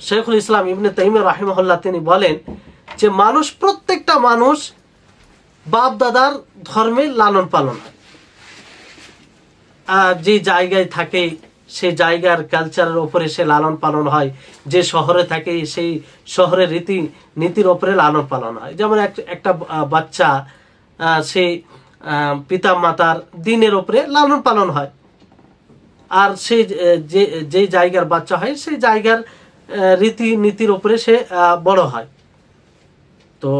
Speaker 1: শেখুল ইসলাম ইবনে তাইমিয়া রাহিমাহুল্লাহ তিনি বলেন যে মানুষ, প্রত্যেকটা মানুষ বাপ দাদার ধর্মের লালন পালন হয়। যে জায়গায় থাকে সেই জায়গার কালচারের উপরে সে লালন পালন হয়, যে শহরে থাকে সেই শহরের রীতি নীতির উপরে লালন পালন হয়। যেমন একটা বাচ্চা সেই পিতা মাতার দিনের উপরে লালন পালন হয়, আর সেই যে জায়গার বাচ্চা হয় সেই জায়গার রীতি নীতির উপরে সে বড় হয়। তো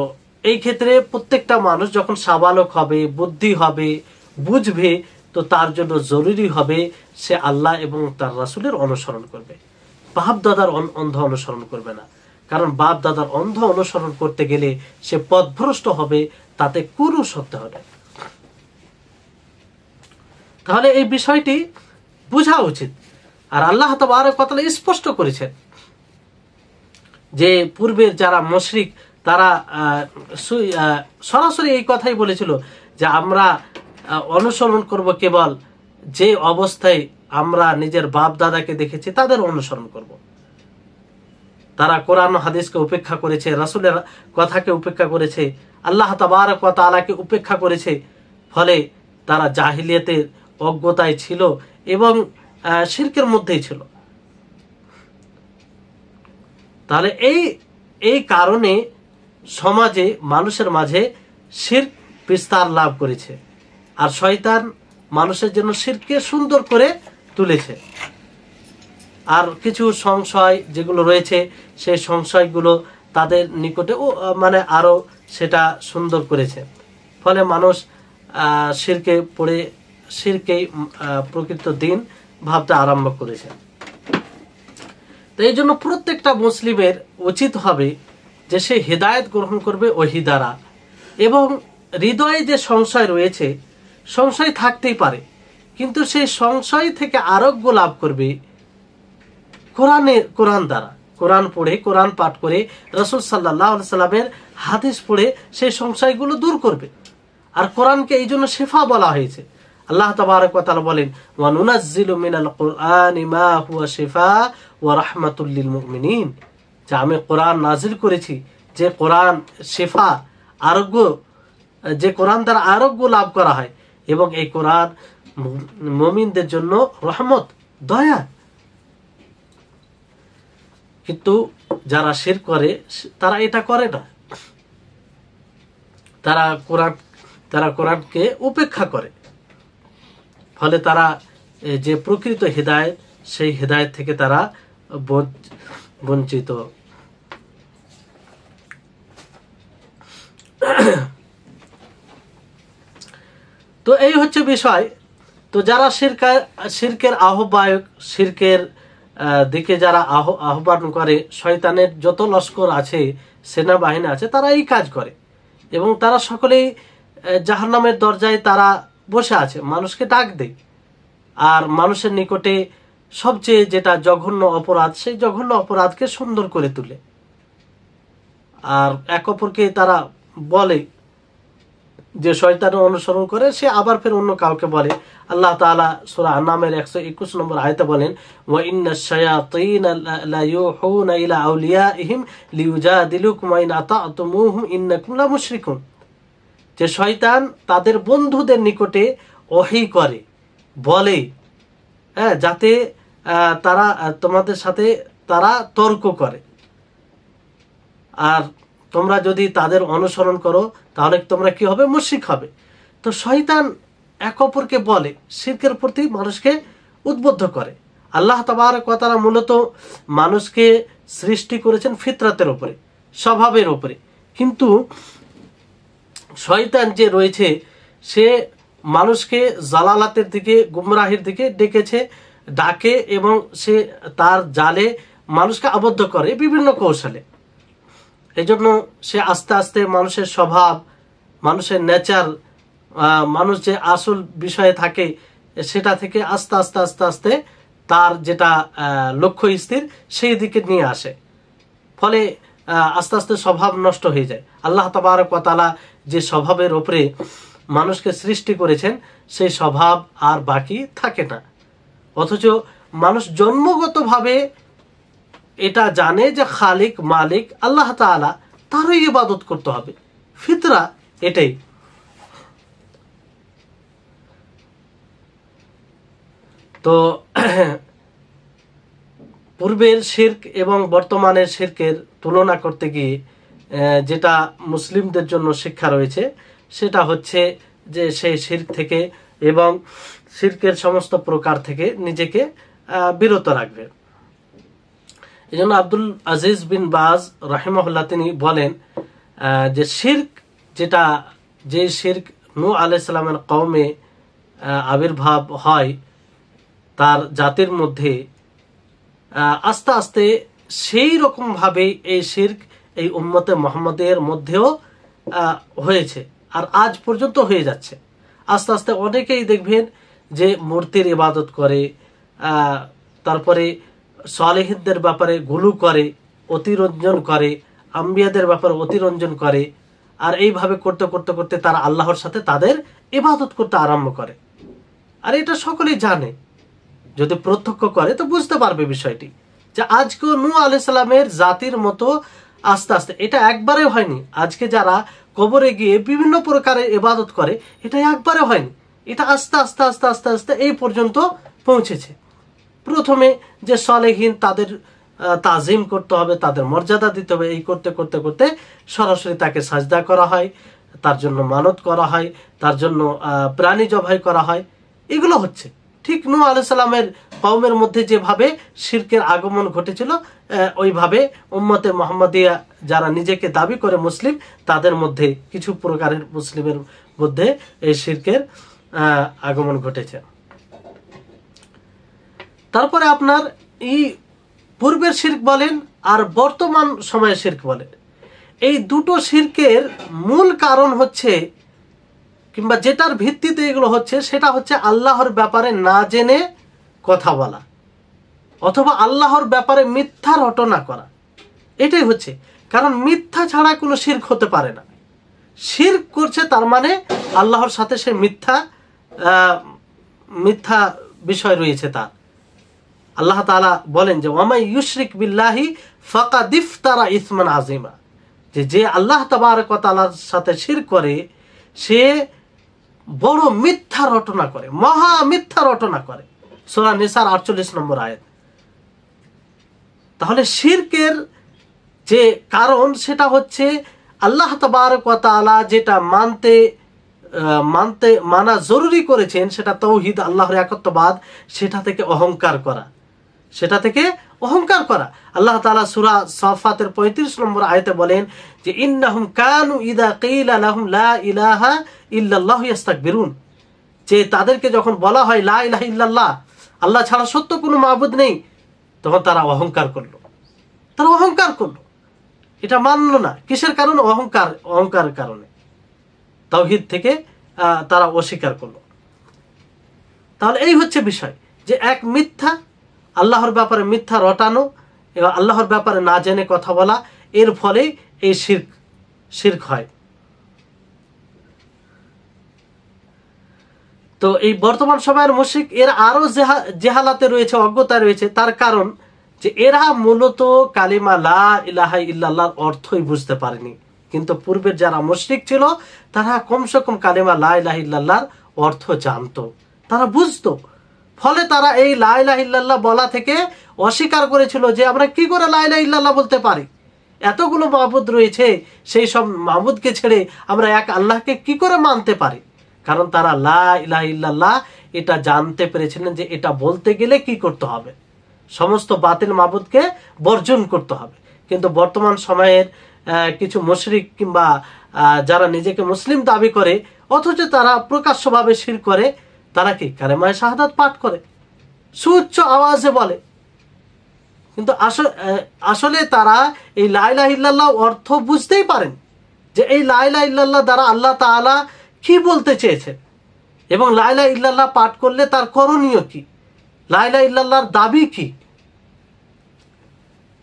Speaker 1: এই ক্ষেত্রে প্রত্যেকটা মানুষ যখন সাবালক হবে, বুদ্ধি হবে, বুঝবে, তো তার জন্য জরুরি হবে সে আল্লাহ এবং তার রাসূলের অনুসরণ করবে, বাপ দাদার অন্ধ অনুসরণ করবে না। কারণ বাপ দাদার অন্ধ অনুসরণ করতে গেলে সে পথভ্রষ্ট হবে, তাতে কোনো সত্য হবে। তাহলে এই বিষয়টি বোঝা উচিত। আর আল্লাহ তাবারক ওয়া তাআলা স্পষ্ট করেছেন যে পূর্বের যারা মুশরিক তারা সরাসরি এই কথাই বলেছিল যে আমরা অনুসরণ করব কেবল যে অবস্থায় আমরা নিজের বাপ দাদাকে দেখেছি তাদের অনুসরণ করব। তারা কোরআন হাদিসকে উপেক্ষা করেছে, রাসূলের কথাকে উপেক্ষা করেছে, আল্লাহ তাবারক ওয়া তাআলাকে উপেক্ষা করেছে। ফলে তারা জাহিলিয়াতের অজ্ঞতায় ছিল এবং শিরকের মধ্যেই ছিল। তাহলে এই কারণে সমাজে মানুষের মাঝে শিরক বিস্তার লাভ করেছে, আর শয়তান মানুষের জন্য শিরককে সুন্দর করে তুলেছে। আর কিছু সংশয় যেগুলো রয়েছে সেই সংশয়গুলো তাদের নিকটে মানে আরো সেটা সুন্দর করেছে। ফলে মানুষ শিরকে পড়ে শিরকেই প্রকৃত দিন ভাবতে আরম্ভ করেছে। তো এই জন্য প্রত্যেকটা মুসলিমের উচিত হবে যে সে হিদায়াত গ্রহণ করবে ওহী দ্বারা, এবং হৃদয়ে যে সংশয় রয়েছে, সংশয় থাকতেই পারে, কিন্তু সেই সংশয় থেকে আরোগ্য লাভ করবে কোরআন দ্বারা। কোরআন পড়ে, কোরআন পাঠ করে, রাসূল সাল্লাল্লাহু আলাইহি সাল্লামের হাদিস পড়ে সেই সংশয়গুলো দূর করবে। আর কোরআনকে এই জন্য শিফা বলা হয়েছে। আল্লাহ তাবারক ওয়া তাআলা বলেন, ওয়া নুনাজ্জিলু মিনাল কুরআনি মা হুয়া শিফা ওয়া রাহমাতুল লিল মুমিনিন, যে আমি কোরআন নাজিল করেছি, যে কোরআন শিফা, আরোগ্য, যে কোরআন দ্বারা আরোগ্য লাভ করা হয়, এবং এই কোরআন মুমিনদের জন্য রহমত, দয়া। কিন্তু যারা শিরক করে তারা এটা করে না, তারা কোরআনকে উপেক্ষা করে। ফলে তারা যে প্রকৃত হিদায়াত, সেই হিদায়াত থেকে তারা বঞ্চিত। তো এই হচ্ছে বিষয়। তো যারা শিরকের আহ্বায়ক, শিরকের দিকে যারা আহ্বান করে, শয়তানের যত লস্কর আছে, সেনাবাহিনী আছে, তারা এই কাজ করে, এবং তারা সকলেই জাহান্নামের দরজায় তারা বসে আছে, মানুষকে ডাক দেয়। আর মানুষের নিকটে সবচেয়ে যেটা জঘন্য অপরাধ, সেই জঘন্য অপরাধকে সুন্দর করে তুলে। আর এক অপরকে তারা বলে যে শয়তানের অনুসরণ করে, সে আবার ফের অন্য কাউকে বলে। আল্লাহ তাআলা সূরা আন-নামের 121 নম্বর আয়াতে বলেন, ওয়া ইন্নাশ শায়াতিনা লা ইউহুনা ইলা আউলিয়াইহিম লিউজাদিলুকুম ওয়া ইন আতা'তুমুহুম ইন্নাকুম লা মুশরিকুন, যে শয়তান তাদের বন্ধুদের নিকটে ওহী করে, বলে, যাতে তারা তোমাদের সাথে তারা তর্ক করে, আর তোমরা যদি তাদের অনুসরণ করো তাহলে তোমরা কি হবে? মুশরিক হবে। তো শয়তান এক অপরকে বলে, শিরকের প্রতি মানুষকে উদ্বুদ্ধ করে। আল্লাহ তাবারক ওয়া তাআলা মূলত মানুষকে সৃষ্টি করেছেন ফিতরাতের উপরে, স্বভাবের উপরে, কিন্তু শয়তান যে রয়েছে সে মানুষকে জালালাতের দিকে, গুমরাহির দিকে ডাকে, এবং সে তার জালে মানুষকে আবদ্ধ করে বিভিন্ন কৌশলে। এই জন্য সে আস্তে আস্তে মানুষের স্বভাব, মানুষের নেচার, মানুষ যে আসল বিষয়ে থাকে সেটা থেকে আস্তে আস্তে আস্তে আস্তে তার যেটা লক্ষ্য স্থির সেই দিকে নিয়ে আসে। ফলে আস্তে আস্তে স্বভাব নষ্ট হয়ে যায়। আল্লাহ তাবারক ওয়া তাআলা যে স্বভাবের উপরে মানুষকে সৃষ্টি করেছেন সেই স্বভাব আর বাকি থাকে না। অথচ মানুষ জন্মগতভাবে এটা জানে যে খালিক মালিক আল্লাহ তাআলা, তারই ইবাদত করতে হবে, ফিতরা এটাই। তো পূর্বের শিরক এবং বর্তমানের শিরকের তুলনা করতে গিয়ে যেটা মুসলিমদের জন্য শিক্ষা রয়েছে সেটা হচ্ছে যে সেই শিরক থেকে এবং শিরকের সমস্ত প্রকার থেকে নিজেকে বিরত রাখবে। এই জন্য আব্দুল আজিজ বিন বাজ রাহিমাহুল্লাহ তিনি বলেন যে শিরক যেটা, যে শিরক নূহ আলাইহিস সালামের কওমে আবির্ভাব হয় তার জাতির মধ্যে, আস্তে আস্তে সেই রকম ভাবে এই শিরক এই উম্মতে মুহাম্মাদের মধ্যেও হয়েছে আর আজ পর্যন্ত হয়ে যাচ্ছে। আস্তে আস্তে অনেকেই দেখবেন যে মূর্তির ইবাদত করে, তারপরে সালেহীনদের ব্যাপারে গুলু করে, অতিরঞ্জন করে, আম্বিয়াদের ব্যাপারে অতিরঞ্জন করে, আর এইভাবে করতে করতে করতে তারা আল্লাহর সাথে তাদের ইবাদত করতে আরম্ভ করে। আর এটা সকলেই জানে, যদি প্রত্যক্ষ করে তো বুঝতে পারবে বিষয়টি, যে আজকে নূহ আলাইহিস সালামের জাতির মতো আস্তে আস্তে, এটা একবারে হয়নি। আজকে যারা কবরে গিয়ে বিভিন্ন প্রকারের ইবাদত করে এটা একবারে হয়নি, এটা আস্তে আস্তে আস্তে আস্তে আস্তে এই পর্যন্ত পৌঁছেছে। প্রথমে যে সালেহীন তাদের তাজিম করতে হবে, তাদের মর্যাদা দিতে হবে, এই করতে করতে করতে সরাসরি তাকে সাজদা করা হয়, তার জন্য মানত করা হয়, তার জন্য প্রাণী জবাই করা হয়, এগুলো হচ্ছে। ঠিক নূহ আলাইহিস সালামের কওমের মধ্যে যেভাবে শিরকের আগমন ঘটেছিল ওইভাবে উম্মতে মুহাম্মাদিয়া যারা নিজেকে দাবি করে মুসলিম তাদের মধ্যে কিছু প্রকারের মুসলিমের মধ্যে এই শিরকের আগমন ঘটেছে। তারপরে আপনার এই পূর্বের শিরক বলেন আর বর্তমান সময়ের শিরক বলেন, এই দুটো শিরকের মূল কারণ হচ্ছে, কিংবা যেটার ভিত্তিতে এগুলো হচ্ছে, সেটা হচ্ছে আল্লাহর ব্যাপারে না জেনে কথা বলা অথবা আল্লাহর ব্যাপারে মিথ্যা রটনা করা। এটাই হচ্ছে কারণ। মিথ্যা ছাড়া কোনো শিরক হতে পারে না। শিরক করছে তার মানে আল্লাহর সাথে সে মিথ্যা বিষয় রয়েছে তার। আল্লাহ তাআলা বলেন যে ওয়ামাই ইউশরিক বিল্লাহি ফাকাদ ইফতারা ইসমান আযীমা, যে আল্লাহ তাবারক ওয়া তাআলার সাথে শিরক করে সে বড় মিথ্যা রটনা করে, মহা মিথ্যা রটনা করে। সূরা নিসার 48 নম্বর আয়াত। তাহলে শিরকের যে কারণ সেটা হচ্ছে আল্লাহ তাবারক ওয়া তাআলা যেটা মানা জরুরি করেছেন সেটা তাওহীদ, আল্লাহর একত্ববাদ, সেটা থেকে অহংকার করা, সেটা থেকে অহংকার করা। আল্লাহ তাআলা সূরা সাফাতের 35 নম্বর আয়াতে বলেন যে ইন্নাহুম কানু ইযা কিলা লাহুম লা ইলাহা ইল্লাল্লাহু ইস্তাকবিরুন, যে তাদেরকে যখন বলা হয় লা ইলাহা ইল্লাল্লাহ, আল্লাহ ছাড়া সত্য কোনো মাবুদ নেই, তখন তারা অহংকার করলো। তারা অহংকার করলো, এটা মানলো না। কিসের কারণে? অহংকারের কারণে। তাওহীদ থেকে তারা অস্বীকার করলো। তাহলে এই হচ্ছে বিষয়, যে এক মিথ্যা, আল্লাহর ব্যাপারে মিথ্যা রটানো এবং আল্লাহর ব্যাপারে না জেনে কথা বলা, এর ফলে এই শিরক হয়। তো এই বর্তমান সময়ের মুশরিক এর আরো জেহালাতে রয়েছে, অজ্ঞতা রয়েছে। তার কারণ যে এরা মূলত কালিমা লা ইলাহা ইল্লাল্লাহর অর্থই বুঝতে পারেনি, কিন্তু পূর্বের যারা মুশরিক ছিল তারা কমসে কম কালিমা লা ইলাহা ইল্লাল্লাহর অর্থ জানতো, তারা বুঝতো। ফলে তারা এই লা ইলাহা ইল্লাল্লাহ বলা থেকে অস্বীকার করেছিল, যে আমরা কি করে লা ইলাহা ইল্লাল্লাহ বলতে পারি, এতগুলো মাবুদ রয়েছে, সেই সব মাবুদকে ছেড়ে আমরা এক আল্লাহকে কি করে মানতে পারি। কারণ তারা লা ইলাহা ইল্লাল্লাহ এটা জানতে পেরেছিলেন যে এটা বলতে গেলে কি করতে হবে, সমস্ত বাতিল মাবুদকে বর্জন করতে হবে। কিন্তু বর্তমান সময়ের কিছু মুশরিক কিংবা যারা নিজেকে মুসলিম দাবি করে অথচ তারা প্রকাশ্যভাবে শিরক করে, তারা কি কালেমায়ে শাহাদাত পাঠ করে, সুউচ্চ আওয়াজে বলে, কিন্তু আসলে তারা এই লা ইলাহা ইল্লাল্লাহ অর্থ বুঝতেই পারেন, যে এই লা ইলাহা ইল্লাল্লাহ দ্বারা আল্লাহ তাআলা কি বলতে চেয়েছেন এবং লা ইলাহা ইল্লাল্লাহ পাঠ করলে তার করণীয় কি, লা ইলাহা ইল্লাল্লাহর দাবি কি,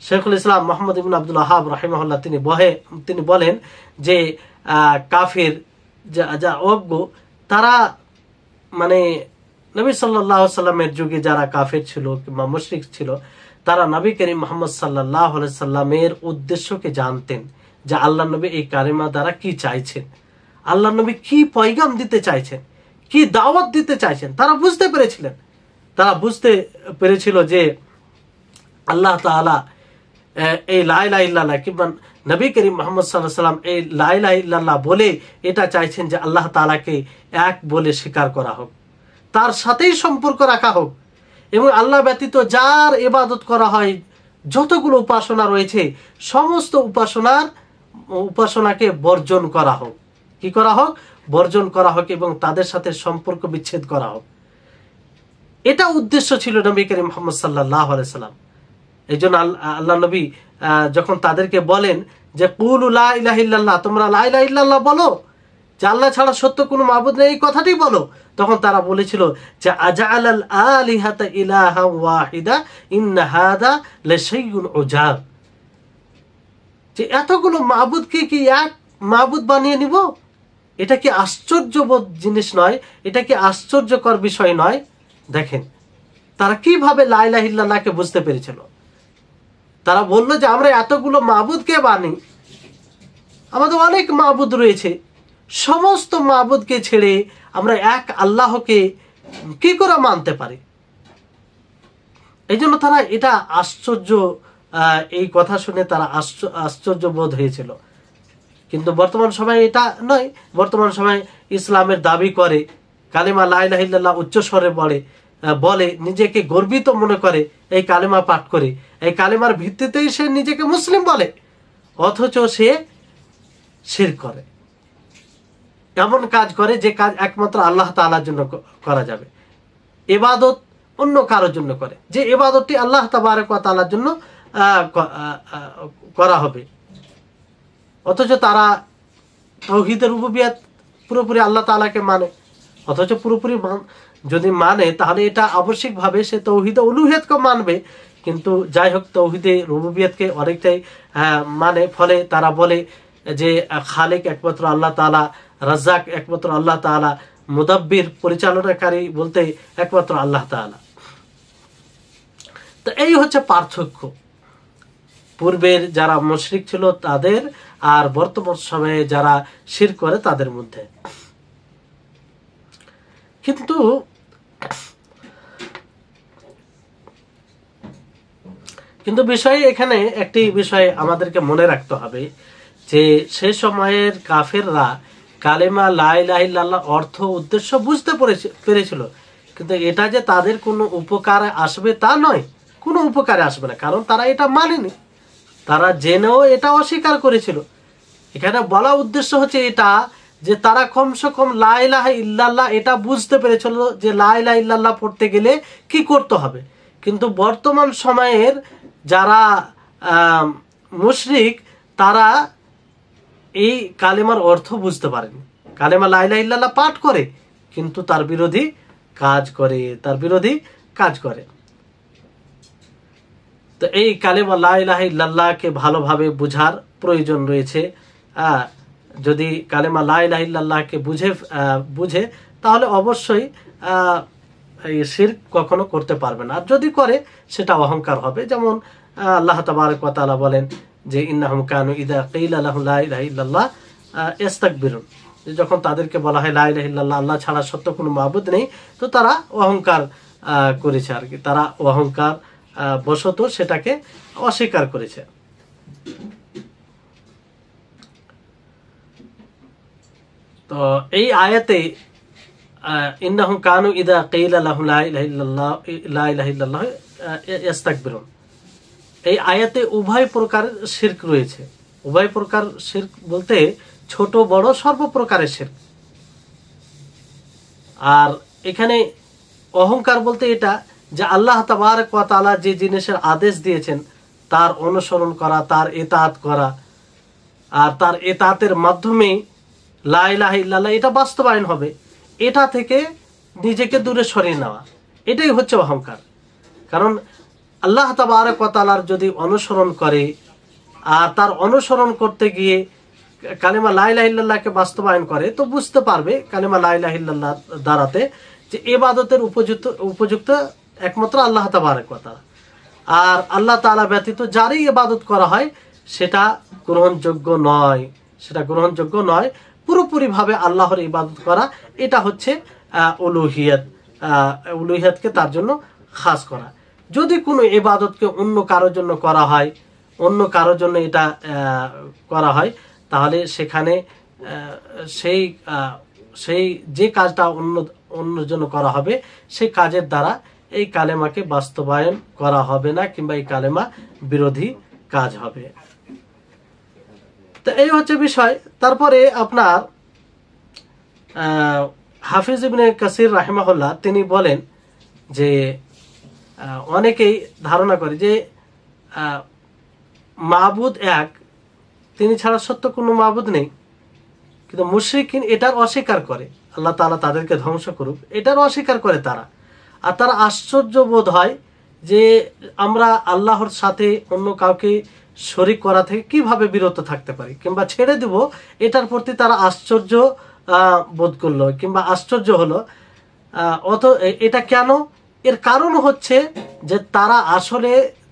Speaker 1: শেখুল ইসলাম মোহাম্মদ ইবনে আব্দুল ওয়াহাব রাহিমাহুল্লাহ তিনি বলেন যে কাফির যা অজ্ঞ তারা মানে নবী সাল্লাল্লাহু আলাইহি সাল্লামের যুগে যারা কাফির ছিল কিংবা মুশরিক ছিল তারা নবী করিম মুহাম্মদ সাল্লাল্লাহু আলাইহি সাল্লামের উদ্দেশ্যকে জানতেন, যে আল্লাহ নবী এই কালেমা দ্বারা কি চাইছেন, আল্লাহ নবী কি পয়গাম দিতে চাইছেন, কি দাওয়াত দিতে চাইছেন। তারা বুঝতে পেরেছিল যে আল্লাহ তাআলা এই লা ইলাহা ইল্লাল্লাহ কিংবা নবী করিম মুহাম্মদ সাল্লাল্লাহু আলাইহি সাল্লাম এই লা ইলাহা ইল্লাল্লাহ বলে এটা চাইছেন যে আল্লাহ তাআলাকে এক বলে স্বীকার করা হোক, তার সাথেই সম্পর্ক রাখা হোক, এবং আল্লাহ ব্যতীত যার ইবাদত করা হয় যতগুলো উপাসনা রয়েছে সমস্ত উপাসনাকে বর্জন করা হোক। কি করা হোক? বর্জন করা হোক, এবং তাদের সাথে সম্পর্ক বিচ্ছেদ করা হোক। এটা উদ্দেশ্য ছিল নবী করিম মুহাম্মদ সাল্লাল্লাহু আলাইহি সাল্লাম। এই জন্য আল্লাহ নবী যখন তাদেরকে বলেন যে কুলু লা ইলাহা ইল্লাল্লাহ, তোমরা লা ইলাহা ইল্লাল্লাহ বলো, যে আল্লাহ ছাড়া সত্য কোনো মাবুদ নেই, এই কথাটি বলো, তখন তারা বলেছিল যে আজআলাল আলিহাতা ইলাহা ওয়াহিদা ইন্না হাদা লাশাইউন উজাব, যে এতগুলো মাবুদকে কি এক মাবুদ বানিয়ে নিব? এটা কি আশ্চর্যবোধ জিনিস নয়? এটা কি আশ্চর্যকর বিষয় নয়? দেখেন তারা কিভাবে লা ইলাহা ইল্লাল্লাহকে বুঝতে পেরেছিল। তারা বললো যে আমরা এতগুলো মাবুদকে বানি, আমাদের অনেক মাবুদ রয়েছে, সমস্ত মাবুদকে ছেড়ে আমরা এক আল্লাহকে কি করে মানতে পারি? এই জন্য তারা এটা এই কথা শুনে তারা আশ্চর্য বোধ হয়েছিল। কিন্তু বর্তমান সময় এটা নয়। বর্তমান সময় ইসলামের দাবি করে, কালিমা লা ইলাহা ইল্লাল্লাহ উচ্চ স্বরে বলে, নিজেকে গর্বিত মনে করে এই কালিমা পাঠ করে, এই কালিমার ভিত্তিতেই সে নিজেকে মুসলিম বলে, অথচ সে শিরক করে, এমন কাজ করে যে কাজ একমাত্র আল্লাহ তাআলার জন্য করা যাবে, ইবাদত অন্য কারোর জন্য করে, যে ইবাদতটি আল্লাহ তাবারক ওয়া তাআলার জন্য করা হবে। অথচ তারা তাওহীদের রুবুবিয়ত পুরোপুরি আল্লাহ তাআলাকে মানে, অথচ পুরোপুরি যদি মানে তাহলে এটা আবশ্যিকভাবে সে তাওহীদে উলুহিয়তকে মানবে, কিন্তু যাই হোক তাওহীদে রুবুবিয়তকে অনেকটাই মানে। ফলে তারা বলে যে খালিক একমাত্র আল্লাহ তাআলা, রাজ্জাক একমাত্র আল্লাহ তাআলা, মুদাব্বির পরিচালনাকারী বলতে একমাত্র আল্লাহ তাআলা। তো এই হচ্ছে পার্থক্য পূর্বের যারা মুশরিক ছিল তাদের আর বর্তমান সময়ে যারা শিরক করে তাদের মধ্যে। কিন্তু বিষয় এখানে একটি বিষয় আমাদেরকে মনে রাখতে হবে, যে সে সময়ের কাফেররা কালেমা লা ইলাহা ইল্লাল্লাহ অর্থ উদ্দেশ্য বুঝতে পেরেছিল, কিন্তু এটা যে তাদের কোনো উপকারে আসবে তা নয়, কোনো উপকারে আসবে না, কারণ তারা এটা মানেনি, তারা জেনেও এটা অস্বীকার করেছিল। এখানে বলা উদ্দেশ্য হচ্ছে এটা যে তারা কমসে কম লা ইলাহা ইল্লাল্লাহ এটা বুঝতে পেরেছিল যে লা ইলাহা ইল্লাল্লাহ পড়তে গেলে কি করতে হবে। কিন্তু বর্তমান সময়ের যারা মুশরিক তারা এই কালেমার অর্থ বুঝতে পারেনি, কালেমা লা ইলাহা ইল্লাল্লাহ পাঠ করে কিন্তু তার বিরোধী কাজ করে। তো এই কালেমা লা ইলাহা ইল্লাল্লাহকে ভালোভাবে বুঝার প্রয়োজন রয়েছে। যদি কালেমা লা ইলাহা ইল্লাল্লাহকে বুঝে তাহলে অবশ্যই এই শিরক কখনো করতে পারবে না, আর যদি করে সেটা অহংকার হবে। যেমন আল্লাহ তাবারক ওয়া তাআলা বলেন যে ইন্নাহুম কানু ইযা কিলা লাহুম লা ইলাহা ইল্লাল্লাহ ইস্তাকবিরুন, যখন তাদেরকে বলা হয় লা ইলাহা ইল্লাল্লাহ আল্লাহ ছাড়া সত্য কোনো মাবুদ নেই, তো তারা অহংকার করেছে আর কি, তারা অহংকার বশত সেটাকে অস্বীকার করেছে। তো এই আয়াতে ইন্নাহুম কানু ইযা কিলা লাহুম লা ইলাহা ইল্লাল্লাহ ইস্তাকবিরুন, এই আয়াতে উভয় প্রকারের শিরক রয়েছে। উভয় প্রকার শিরক বলতে ছোট বড় সর্বপ্রকারের শিরক। আর এখানে অহংকার বলতে এটা যে আল্লাহ তাবারক ওয়া তাআলা যে জিনিসের আদেশ দিয়েছেন তার অনুসরণ করা, তার ইতাআত করা, আর তার ইতাআতের মাধ্যমে লা ইলাহা ইল্লাল্লাহ এটা বাস্তবায়ন হবে, এটা থেকে নিজেকে দূরে সরিয়ে নেওয়া, এটাই হচ্ছে অহংকার। কারণ আল্লাহ তাবারক ওয়া তাআলার যদি অনুসরণ করে, আর তার অনুসরণ করতে গিয়ে কালিমা লা ইলাহা ইল্লাল্লাহকে বাস্তবায়ন করে, তো বুঝতে পারবে কালিমা লা ইলাহা ইল্লাল্লাহ দ্বারাতে যে ইবাদতের উপযুক্ত একমাত্র আল্লাহ তাবারক ওয়া তাআলা। আর আল্লাহ তাআলা ব্যতীত যারই ইবাদত করা হয় সেটা গ্রহণযোগ্য নয়, সেটা গ্রহণযোগ্য নয়। পুরোপুরিভাবে আল্লাহর ইবাদত করা, এটা হচ্ছে উলুহিয়ত, উলুহিয়তকে তার জন্য খাস করা। যদি কোনো ইবাদতকে অন্য কারোর জন্য করা হয়, অন্য কারোর জন্য এটা করা হয়, তাহলে সেখানে সেই যে কাজটা অন্যর জন্য করা হবে, সেই কাজের দ্বারা এই কালেমাকে বাস্তবায়ন করা হবে না, কিংবা এই কালেমা বিরোধী কাজ হবে। তো এই হচ্ছে বিষয়। তারপরে আপনার হাফিজ ইবনে কাসির রাহিমাহুল্লাহ তিনি বলেন যে অনেকেই ধারণা করে যে মাবুদ এক, তিনি ছাড়া সত্য কোনো মাবুদ নেই, কিন্তু মুশরিকিন এটার অস্বীকার করে। আল্লাহ তাআলা তাদেরকে ধ্বংস করুক, এটার অস্বীকার করে তারা। আর তারা আশ্চর্য বোধ হয় যে আমরা আল্লাহর সাথে অন্য কাউকে শরীক করা থেকে কিভাবে বিরত থাকতে পারি, কিংবা ছেড়ে দেব, এটার প্রতি তারা আশ্চর্য বোধ করলো, কিংবা আশ্চর্য হলো। এটা কেন? এর কারণ হচ্ছে যে তারা আসলে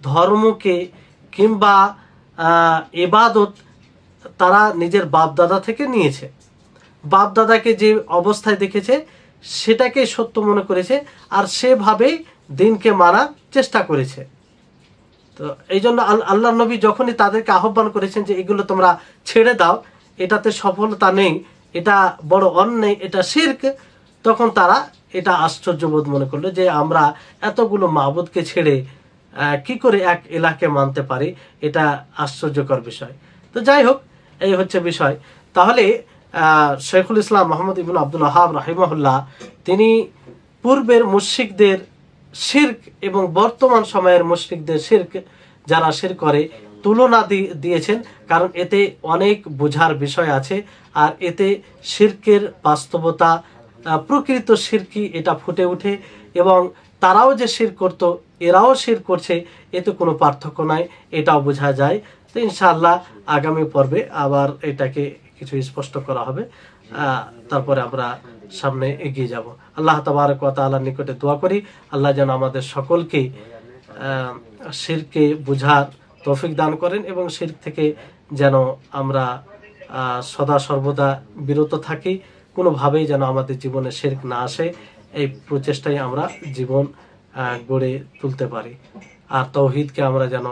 Speaker 1: ধর্মকে কিংবা ইবাদত তারা নিজের বাপদাদা থেকে নিয়েছে। বাপদাদাকে যে অবস্থায় দেখেছে সেটাকে সত্য মনে করেছে, আর সেভাবেই দিনকে মানার চেষ্টা করেছে। তো এই জন্য আল্লাহ নবী যখনই তাদেরকে আহ্বান করেছেন যে এগুলো তোমরা ছেড়ে দাও, এটাতে সফলতা নেই, এটা বড় অন্যায়, এটা শিরক, তখন তারা এটা আশ্চর্যবোধ মনে করলো যে আমরা এতগুলো মাবুদকে ছেড়ে কি করে এক ইলাহকে মানতে পারি, এটা আশ্চর্যকর বিষয়। তো যাই হোক, এই হচ্ছে বিষয়। তাহলে শেখুল ইসলাম মুহাম্মদ ইবনে আব্দুল ওয়াহাব রাহিমাহুল্লাহ তিনি পূর্বের মুশরিকদের শিরক এবং বর্তমান সময়ের মুশরিকদের শিরক, যারা শিরক করে, তুলনা দিয়েছেন। কারণ এতে অনেক বোঝার বিষয় আছে, আর এতে শিরকের বাস্তবতা, প্রকৃত শিরকি এটা ফুটে ওঠে, এবং তারাও যে শিরক করত এরাও শিরক করছে, এতে কোনো পার্থক্য নাই, এটাও বোঝা যায়। তো ইনশাআল্লাহ আগামী পর্বে আবার এটাকে কিছু স্পষ্ট করা হবে, তারপরে আমরা সামনে এগিয়ে যাব। আল্লাহ তাবারক ওয়া তাআলার নিকটে দোয়া করি আল্লাহ যেন আমাদের সকলকে শিরকে বুঝার তৌফিক দান করেন, এবং শিরক থেকে যেন আমরা সদা সর্বদা বিরত থাকি, কোনোভাবেই যেন আমাদের জীবনে শিরক না আসে। এই প্রচেষ্টায় আমরা জীবন গড়ে তুলতে পারি, আর তাওহীদকে আমরা যেন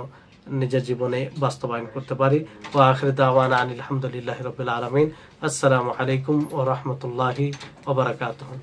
Speaker 1: নিজের জীবনে বাস্তবায়ন করতে পারি। ওয়া আখিরু দাওয়ানা আনিল হামদুলিল্লাহি রাব্বিল আলামিন। আসসালামু আলাইকুম ওয়া রাহমাতুল্লাহি ওয়া বারাকাতুহু।